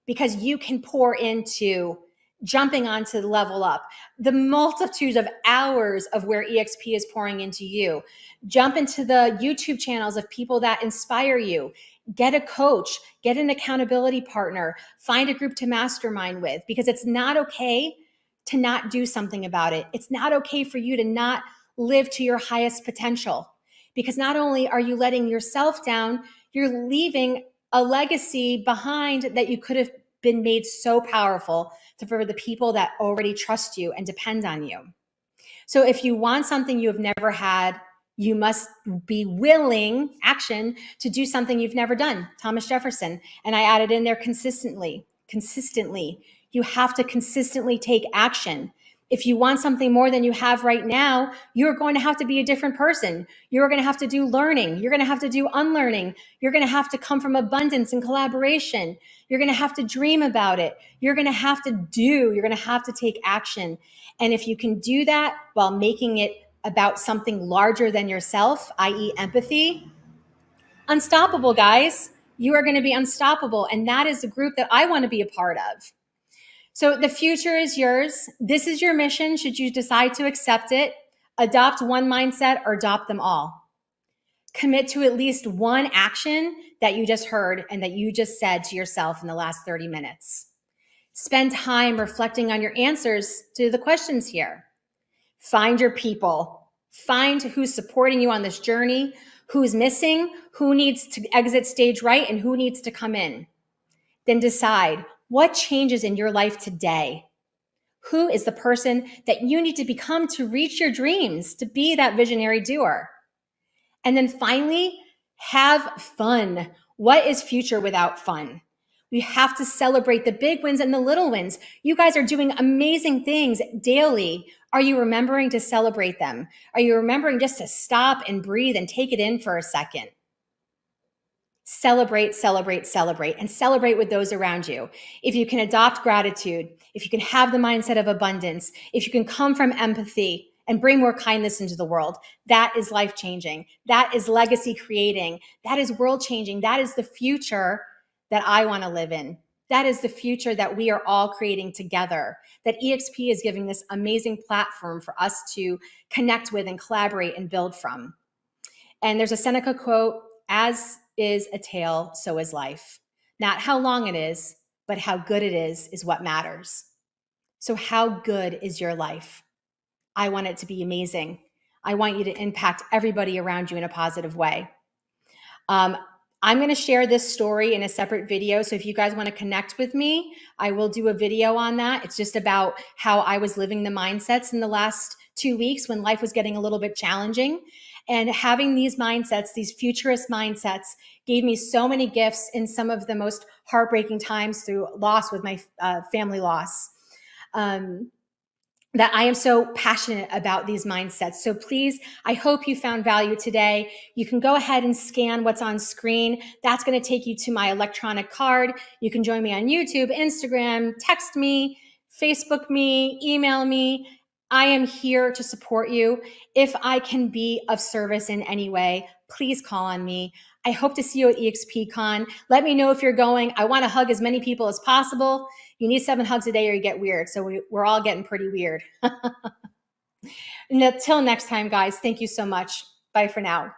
because you can pour into jumping onto the level up, the multitudes of hours of where EXP is pouring into you. Jump into the YouTube channels of people that inspire you. Get a coach, get an accountability partner, find a group to mastermind with, because it's not okay to not do something about it. It's not okay for you to not live to your highest potential, because not only are you letting yourself down, you're leaving a legacy behind that you could have been made so powerful for the people that already trust you and depend on you. So if you want something you have never had, you must be willing, action, to do something you've never done. Thomas Jefferson. And I added in there consistently. You have to consistently take action. If you want something more than you have right now, you're going to have to be a different person. You're going to have to do learning. You're going to have to do unlearning. You're going to have to come from abundance and collaboration. You're going to have to dream about it. You're going to have to do. You're going to have to take action. And if you can do that while making it about something larger than yourself, i.e. empathy, unstoppable, guys. You are going to be unstoppable. And that is the group that I want to be a part of. So the future is yours. This is your mission. Should you decide to accept it, adopt one mindset or adopt them all. Commit to at least one action that you just heard and that you just said to yourself in the last 30 minutes. Spend time reflecting on your answers to the questions here. Find your people. Find who's supporting you on this journey, who's missing, who needs to exit stage right, and who needs to come in. Then decide, what changes in your life today? Who is the person that you need to become to reach your dreams, to be that visionary doer? And then finally, have fun. What is future without fun? We have to celebrate the big wins and the little wins. You guys are doing amazing things daily. Are you remembering to celebrate them? Are you remembering just to stop and breathe and take it in for a second? Celebrate, celebrate, celebrate, and celebrate with those around you. If you can adopt gratitude, if you can have the mindset of abundance, if you can come from empathy and bring more kindness into the world, that is life-changing. That is legacy creating. That is world-changing. That is the future that I want to live in. That is the future that we are all creating together, that EXP is giving this amazing platform for us to connect with and collaborate and build from. And there's a Seneca quote, as is a tale, so is life. Not how long it is, but how good it is what matters. So how good is your life? I want it to be amazing. I want you to impact everybody around you in a positive way. I'm going to share this story in a separate video. So if you guys want to connect with me, I will do a video on that. It's just about how I was living the mindsets in the last 2 weeks when life was getting a little bit challenging. And having these mindsets, these futurist mindsets, gave me so many gifts in some of the most heartbreaking times through loss with my family loss. that I am so passionate about these mindsets. So please, I hope you found value today. You can go ahead and scan what's on screen. That's going to take you to my electronic card. You can join me on YouTube, Instagram, text me, Facebook me, email me. I am here to support you. If I can be of service in any way, please call on me. I hope to see you at EXPCon. Let me know if you're going. I want to hug as many people as possible. You need 7 hugs a day or you get weird. So we're all getting pretty weird. Until next time, guys, thank you so much. Bye for now.